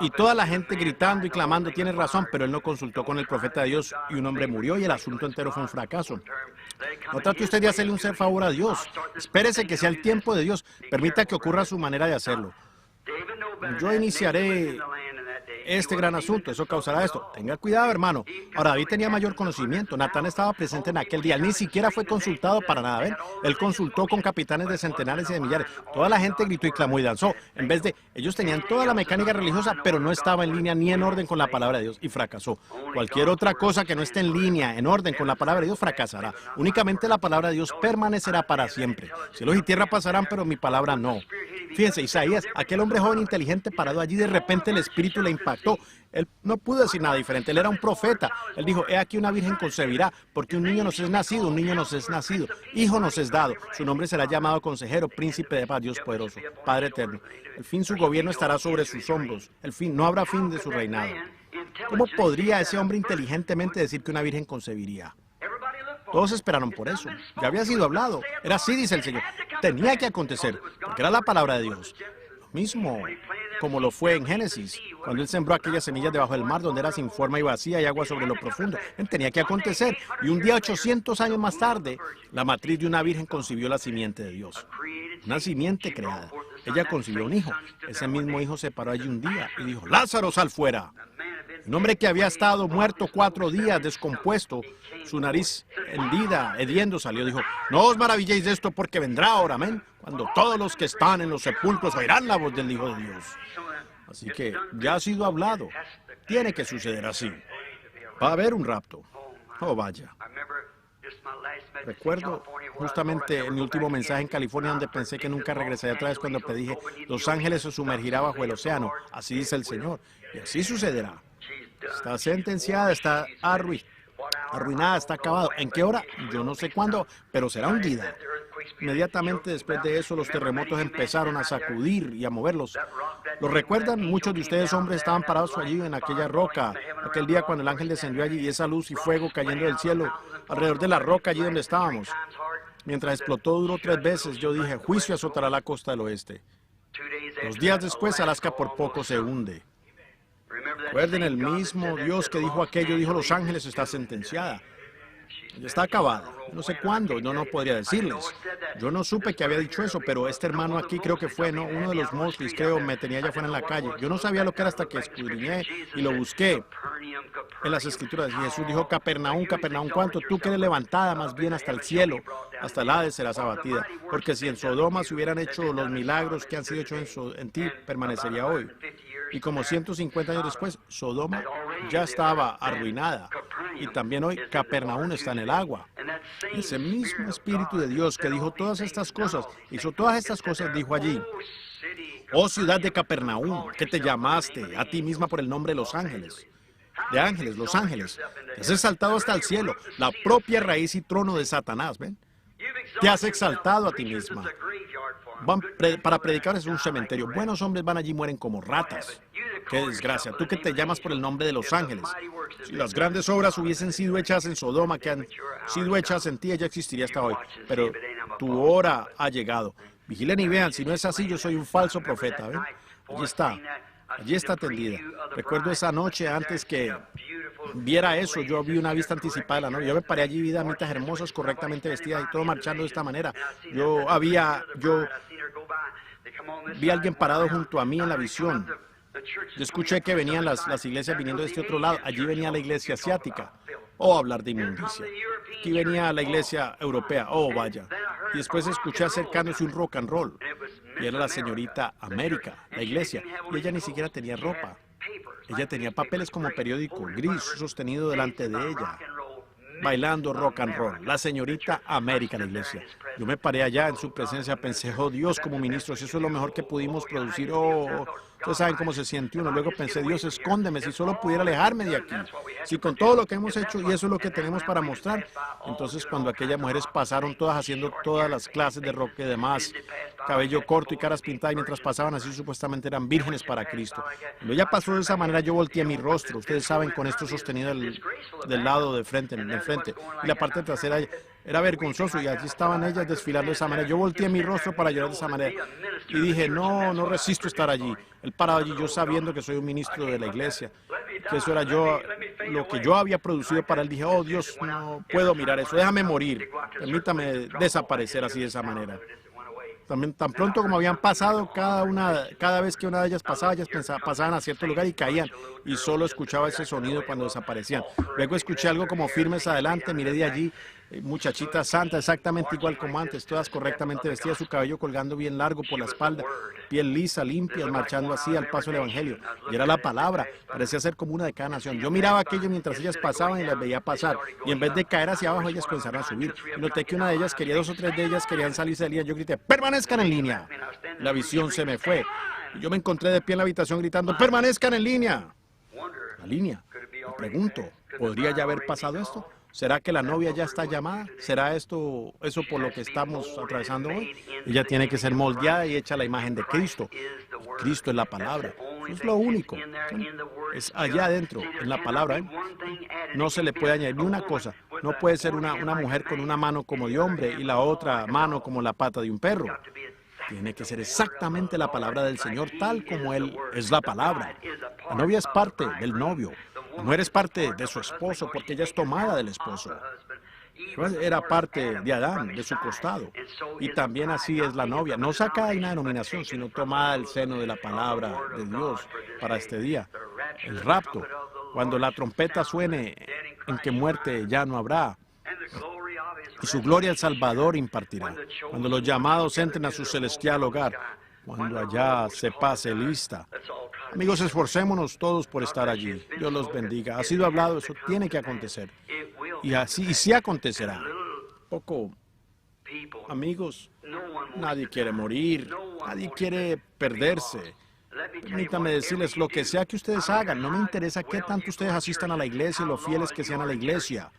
Y toda la gente gritando y clamando, tiene razón, pero él no consultó con el profeta de Dios y un hombre murió y el asunto entero fue un fracaso. No trate usted de hacerle un favor a Dios. Espérese que sea el tiempo de Dios. Permita que ocurra su manera de hacerlo. Yo iniciaré este gran asunto, eso causará esto. Tenga cuidado, hermano. Ahora, David tenía mayor conocimiento. Natán estaba presente en aquel día. Él ni siquiera fue consultado para nada. ¿Ven? Él consultó con capitanes de centenares y de millares. Toda la gente gritó y clamó y danzó. En vez de, ellos tenían toda la mecánica religiosa, pero no estaba en línea ni en orden con la palabra de Dios y fracasó. Cualquier otra cosa que no esté en línea, en orden con la palabra de Dios, fracasará. Únicamente la palabra de Dios permanecerá para siempre. Cielos y tierra pasarán, pero mi palabra no. Fíjense, Isaías, aquel hombre joven inteligente parado allí, de repente el Espíritu le impactó. Él no pudo decir nada diferente, él era un profeta. Él dijo, he aquí una virgen concebirá, porque un niño nos es nacido, un niño nos es nacido, hijo nos es dado. Su nombre será llamado Consejero, Príncipe de Paz, Dios poderoso, Padre eterno. El fin su gobierno estará sobre sus hombros. El fin, no habrá fin de su reinado. ¿Cómo podría ese hombre inteligentemente decir que una virgen concebiría? Todos esperaron por eso. Ya había sido hablado. Era así, dice el Señor. Tenía que acontecer, porque era la palabra de Dios. Lo mismo como lo fue en Génesis, cuando Él sembró aquellas semillas debajo del mar, donde era sin forma y vacía y agua sobre lo profundo. Tenía que acontecer. Y un día, 800 años más tarde, la matriz de una virgen concibió la simiente de Dios. Una simiente creada. Ella concibió un hijo. Ese mismo hijo se paró allí un día y dijo, Lázaro, sal fuera. Un hombre que había estado muerto 4 días, descompuesto, su nariz hendida, hediendo, salió. Dijo, no os maravilléis de esto porque vendrá ahora, amén. cuando todos los que están en los sepulcros oirán la voz del Hijo de Dios. Así que ya ha sido hablado. Tiene que suceder así. Va a haber un rapto. Oh, vaya. Recuerdo justamente en mi último mensaje en California donde pensé que nunca regresaría otra vez cuando predije, Los Ángeles se sumergirá bajo el océano. Así dice el Señor. Y así sucederá. Está sentenciada, está arruinada, está acabada. ¿En qué hora? Yo no sé cuándo, pero será hundida. Inmediatamente después de eso, los terremotos empezaron a sacudir y a moverlos. ¿Lo recuerdan? Muchos de ustedes, hombres, estaban parados allí en aquella roca, aquel día cuando el ángel descendió allí y esa luz y fuego cayendo del cielo alrededor de la roca allí donde estábamos. Mientras explotó duró 3 veces, yo dije, juicio azotará la costa del oeste. 2 días después, Alaska por poco se hunde. Recuerden, el mismo Dios que dijo aquello, dijo, Los Ángeles está sentenciada. Ya está acabada. No sé cuándo, no podría decirles. Yo no supe que había dicho eso, pero este hermano aquí creo que fue, ¿no? Uno de los Mosleys, creo, me tenía allá afuera en la calle. Yo no sabía lo que era hasta que escudriñé y lo busqué en las Escrituras. Y Jesús dijo, Capernaum, Capernaum, ¿cuánto? Tú que eres levantada más bien hasta el cielo, hasta el Hades serás abatida. Porque si en Sodoma se hubieran hecho los milagros que han sido hechos en ti, permanecería hoy. Y como 150 años después, Sodoma ya estaba arruinada. Y también hoy, Capernaum está en el agua. Ese mismo Espíritu de Dios que dijo todas estas cosas, hizo todas estas cosas, dijo allí, oh ciudad de Capernaum, que te llamaste a ti misma por el nombre de los ángeles. De ángeles, los ángeles. Te has exaltado hasta el cielo, la propia raíz y trono de Satanás, ¿ven? Te has exaltado a ti misma. Para predicar es un cementerio. Buenos hombres van allí y mueren como ratas. ¡Qué desgracia! Tú que te llamas por el nombre de los ángeles. Si las grandes obras hubiesen sido hechas en Sodoma, que han sido hechas en ti, ella existiría hasta hoy. Pero tu hora ha llegado. Vigilen y vean, si no es así, yo soy un falso profeta. ¿Ven? Allí está tendida. Recuerdo esa noche antes que viera eso, yo vi una vista anticipada de la novia. Yo me paré allí, vi damitas hermosas, correctamente vestidas y todo marchando de esta manera. Yo vi a alguien parado junto a mí en la visión. Yo escuché que venían las iglesias viniendo de este otro lado. Allí venía la iglesia asiática. Oh, hablar de inmundicia. Aquí venía la iglesia europea. Oh, vaya. Y después escuché acercándose un rock and roll. Y era la señorita América, la iglesia. Y ella ni siquiera tenía ropa. Ella tenía papeles como periódico gris sostenido delante de ella, bailando rock and roll. La señorita América, la iglesia. Yo me paré allá en su presencia, pensé, oh Dios, como ministros, eso es lo mejor que pudimos producir. Oh, ustedes saben cómo se siente uno. Luego pensé, Dios, escóndeme, si solo pudiera alejarme de aquí. Si con todo lo que hemos hecho, y eso es lo que tenemos para mostrar. Entonces, cuando aquellas mujeres pasaron todas haciendo todas las clases de rock y demás, cabello corto y caras pintadas, y mientras pasaban así, supuestamente eran vírgenes para Cristo. Cuando ella pasó de esa manera, yo volteé mi rostro. Ustedes saben, con esto sostenido del lado de frente, y la parte trasera era vergonzoso, y allí estaban ellas desfilando de esa manera. Yo volteé mi rostro para llorar de esa manera y dije, no resisto estar allí. Él parado allí, yo sabiendo que soy un ministro de la iglesia, que eso era yo, lo que yo había producido para él. Dije, oh Dios, no puedo mirar eso, déjame morir, permítame desaparecer así de esa manera. También, tan pronto como habían pasado, cada vez que una de ellas pasaba, ellas pasaban a cierto lugar y caían, y solo escuchaba ese sonido cuando desaparecían. Luego escuché algo como firmes adelante, miré de allí, muchachita santa, exactamente igual como antes, todas correctamente vestidas, su cabello colgando bien largo por la espalda, piel lisa, limpia, marchando así al paso del evangelio. Y era la palabra, parecía ser como una de cada nación. Yo miraba aquello mientras ellas pasaban y las veía pasar, y en vez de caer hacia abajo, ellas comenzaron a subir. Y noté que una de ellas quería, 2 o 3 de ellas querían salir, salían. Yo grité, permanezcan en línea. La visión se me fue. Y yo me encontré de pie en la habitación gritando, permanezcan en línea. La línea. Me pregunto, ¿podría ya haber pasado esto? ¿Será que la novia ya está llamada? ¿Será eso por lo que estamos atravesando hoy? Ella tiene que ser moldeada y hecha a la imagen de Cristo. Cristo es la palabra. Eso es lo único. Es allá adentro, en la palabra. No se le puede añadir ni una cosa. No puede ser una mujer con una mano como de hombre y la otra mano como la pata de un perro. Tiene que ser exactamente la palabra del Señor, tal como Él es la palabra. La novia es parte del novio. La mujer es parte de su esposo porque ella es tomada del esposo. Era parte de Adán, de su costado. Y también así es la novia. No sacada de una denominación, sino tomada del seno de la palabra de Dios para este día. El rapto. Cuando la trompeta suene, en que muerte ya no habrá. y su gloria el Salvador impartirá. Cuando los llamados entren a su celestial hogar, cuando allá se pase lista. Amigos, esforcémonos todos por estar allí. Dios los bendiga. Ha sido hablado, eso tiene que acontecer. Y sí acontecerá. Poco, amigos, nadie quiere morir, nadie quiere perderse. Permítanme decirles, lo que sea que ustedes hagan, no me interesa qué tanto ustedes asistan a la iglesia y lo fieles que sean a la iglesia.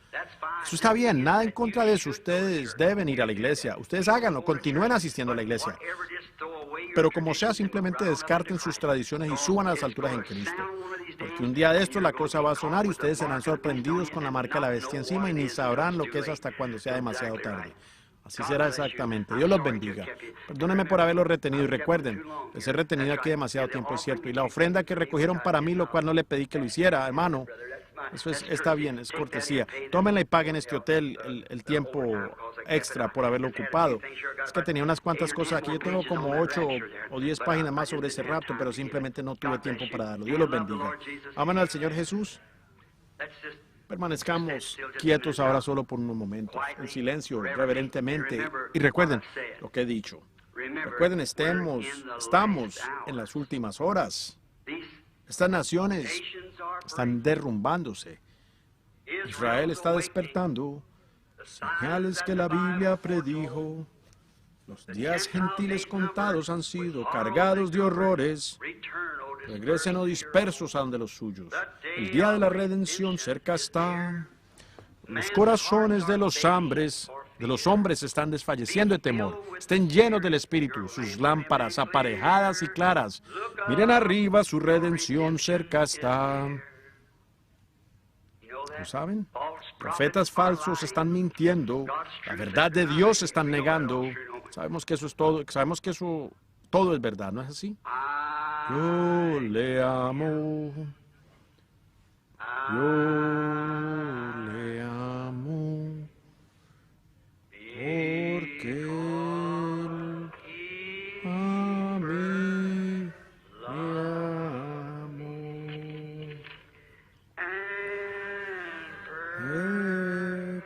Eso está bien, nada en contra de eso. Ustedes deben ir a la iglesia. Ustedes háganlo, continúen asistiendo a la iglesia. Pero como sea, simplemente descarten sus tradiciones y suban a las alturas en Cristo. Porque un día de estos la cosa va a sonar y ustedes serán sorprendidos con la marca de la bestia encima y ni sabrán lo que es hasta cuando sea demasiado tarde. Así será exactamente. Dios los bendiga. Perdónenme por haberlos retenido y recuerden, les he retenido aquí demasiado tiempo, es cierto. Y la ofrenda que recogieron para mí, lo cual no le pedí que lo hiciera, hermano. Eso está bien, es cortesía. Tómenla y paguen este hotel el tiempo extra por haberlo ocupado. Es que tenía unas cuantas cosas aquí. Yo tengo como 8 o 10 páginas más sobre ese rapto, pero simplemente no tuve tiempo para darlo. Dios los bendiga. ¿Aman al Señor Jesús? Permanezcamos quietos ahora solo por unos momentos, en silencio, reverentemente. Y recuerden lo que he dicho. Recuerden, estamos en las últimas horas. Estas naciones están derrumbándose. Israel está despertando. Señales que la Biblia predijo. Los días gentiles contados han sido cargados de horrores. Regresen o dispersos a donde los suyos. El día de la redención cerca está. Los corazones de los hombres están desfalleciendo de temor. Estén llenos del Espíritu, sus lámparas aparejadas y claras. Miren arriba, su redención cerca está. ¿Lo saben? Profetas falsos están mintiendo. La verdad de Dios están negando. Sabemos que eso es todo. Sabemos que eso todo es verdad, ¿no es así? Yo le amo. Yo le amo. Porque Él a mí me amó. Él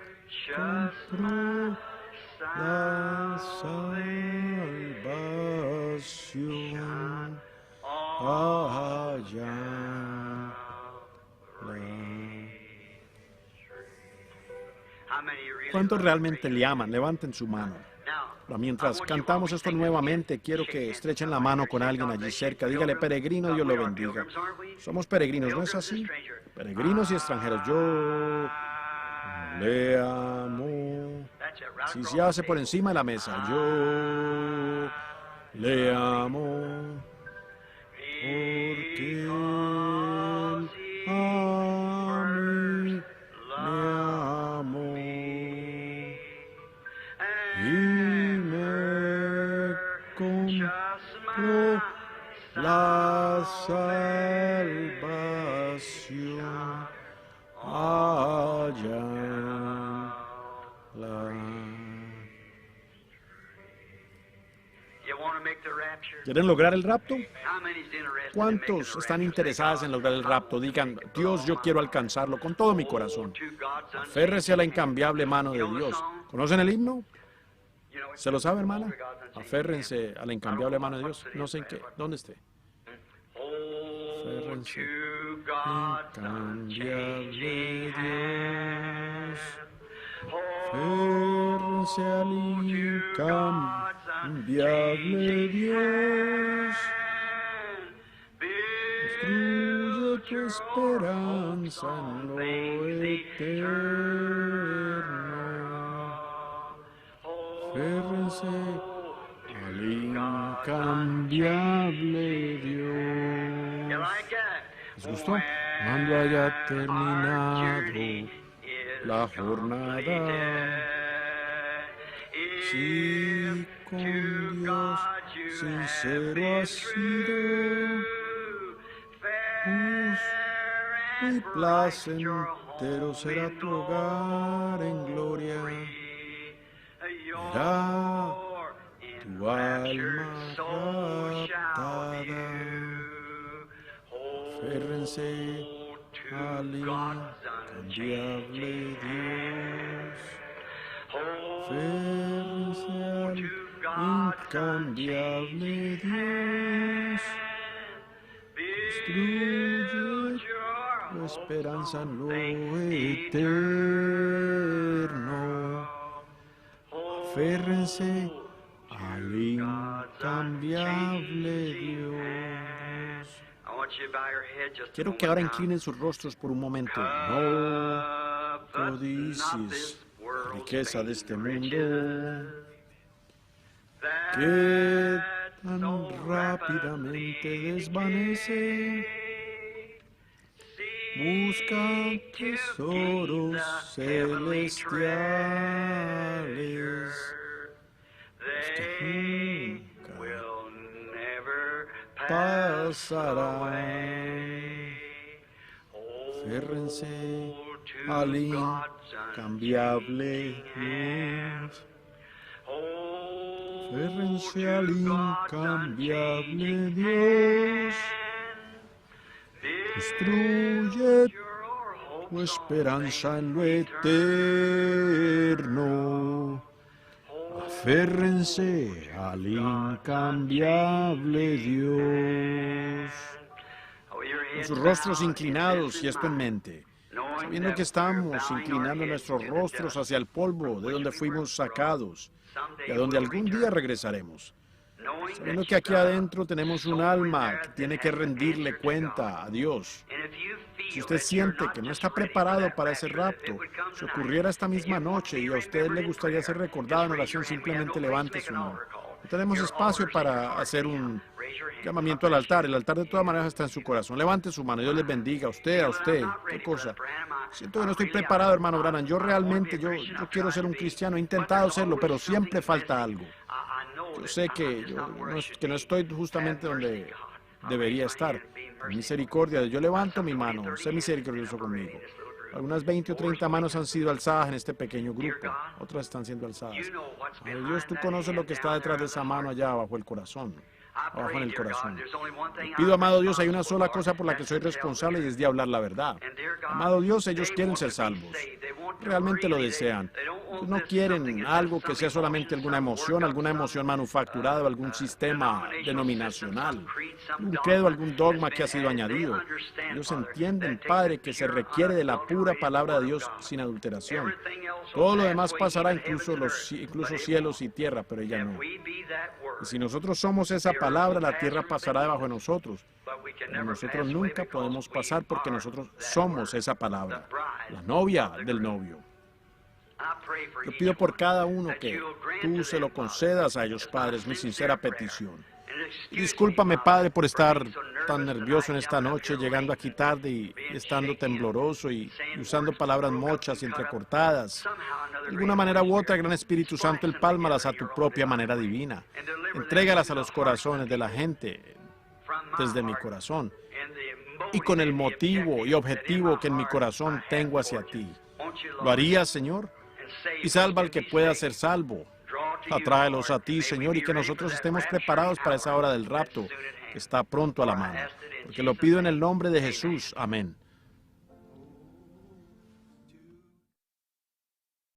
compró la salvación allá. ¿Cuántos realmente le aman? Levanten su mano. Pero mientras cantamos esto nuevamente, quiero que estrechen la mano con alguien allí cerca. Dígale, peregrino, Dios lo bendiga. Somos peregrinos, ¿no es así? Peregrinos y extranjeros. Yo le amo. Si se hace por encima de la mesa. Yo le amo. Porque Él a mí me amó. Y me compró la salvación allá en la... ¿Quieren lograr el rapto? ¿Cuántos están interesados en lograr el rapto? Digan, Dios, yo quiero alcanzarlo con todo mi corazón. Aférrese a la incambiable mano de Dios. ¿Conocen el himno? ¿Se lo sabe, hermana? Aférrense a la incambiable mano de Dios. No sé en qué. ¿Dónde esté? Aférrense. Incambiable Dios. Aférrense al incambiable Dios. Construye tu esperanza en lo eterno. Aférrense al incambiable Dios. ¿Les gustó? Cuando haya terminado la jornada, si con Dios sincero has sido, muy placentero será tu hogar en gloria. Verá tu alma raptada. Aférrense al incambiable Dios. incambiable Dios, construye tu esperanza en lo eterno. Aférrense al incambiable Dios. Quiero que ahora inclinen sus rostros por un momento. No codicies la riqueza de este mundo, que tan rápidamente desvanece. Busca tesoros celestiales que nunca pasarán. Aférrense al incambiable Dios. Aférrense al incambiable Dios. Construye tu esperanza en lo eterno. Aférrense al incambiable Dios. Con sus rostros inclinados y esto en mente, sabiendo que estamos inclinando nuestros rostros hacia el polvo de donde fuimos sacados y a donde algún día regresaremos. Sabiendo que aquí adentro tenemos un alma que tiene que rendirle cuenta a Dios. Si usted siente que no está preparado para ese rapto, si ocurriera esta misma noche y a usted le gustaría ser recordado en oración, simplemente levante su mano. No tenemos espacio para hacer un llamamiento al altar. El altar de todas maneras está en su corazón. Levante su mano. Dios les bendiga. A usted. ¿Qué cosa? Siento que no estoy preparado, hermano Branham. Yo quiero ser un cristiano. He intentado serlo, pero siempre falta algo. Yo sé que no estoy justamente donde debería estar. Por misericordia, yo levanto mi mano. Sé misericordioso conmigo. Algunas 20 o 30 manos han sido alzadas en este pequeño grupo. Otras están siendo alzadas. Ay, Dios, tú conoces lo que está detrás de esa mano allá abajo el corazón. Abajo en el corazón. Le pido, amado Dios, hay una sola cosa por la que soy responsable y es de hablar la verdad. Amado Dios, ellos quieren ser salvos. Realmente lo desean. No quieren algo que sea solamente alguna emoción manufacturada o algún sistema denominacional, un credo, algún dogma que ha sido añadido. Ellos entienden, Padre, que se requiere de la pura palabra de Dios sin adulteración. Todo lo demás pasará, incluso cielos y tierra, pero ella no. Y si nosotros somos esa palabra, la tierra pasará debajo de nosotros. Pero nosotros nunca podemos pasar porque nosotros somos esa palabra, la novia del novio. Yo pido por cada uno que tú se lo concedas a ellos, Padre, es mi sincera petición. Y discúlpame, Padre, por estar tan nervioso en esta noche, llegando aquí tarde y estando tembloroso y usando palabras mochas y entrecortadas. De alguna manera u otra, Gran Espíritu Santo, empálmalas a tu propia manera divina. Entrégalas a los corazones de la gente desde mi corazón y con el motivo y objetivo que en mi corazón tengo hacia ti. ¿Lo harías, Señor? Y salva al que pueda ser salvo. Atráelos a ti, Señor, y que nosotros estemos preparados para esa hora del rapto que está pronto a la mano. Porque lo pido en el nombre de Jesús. Amén.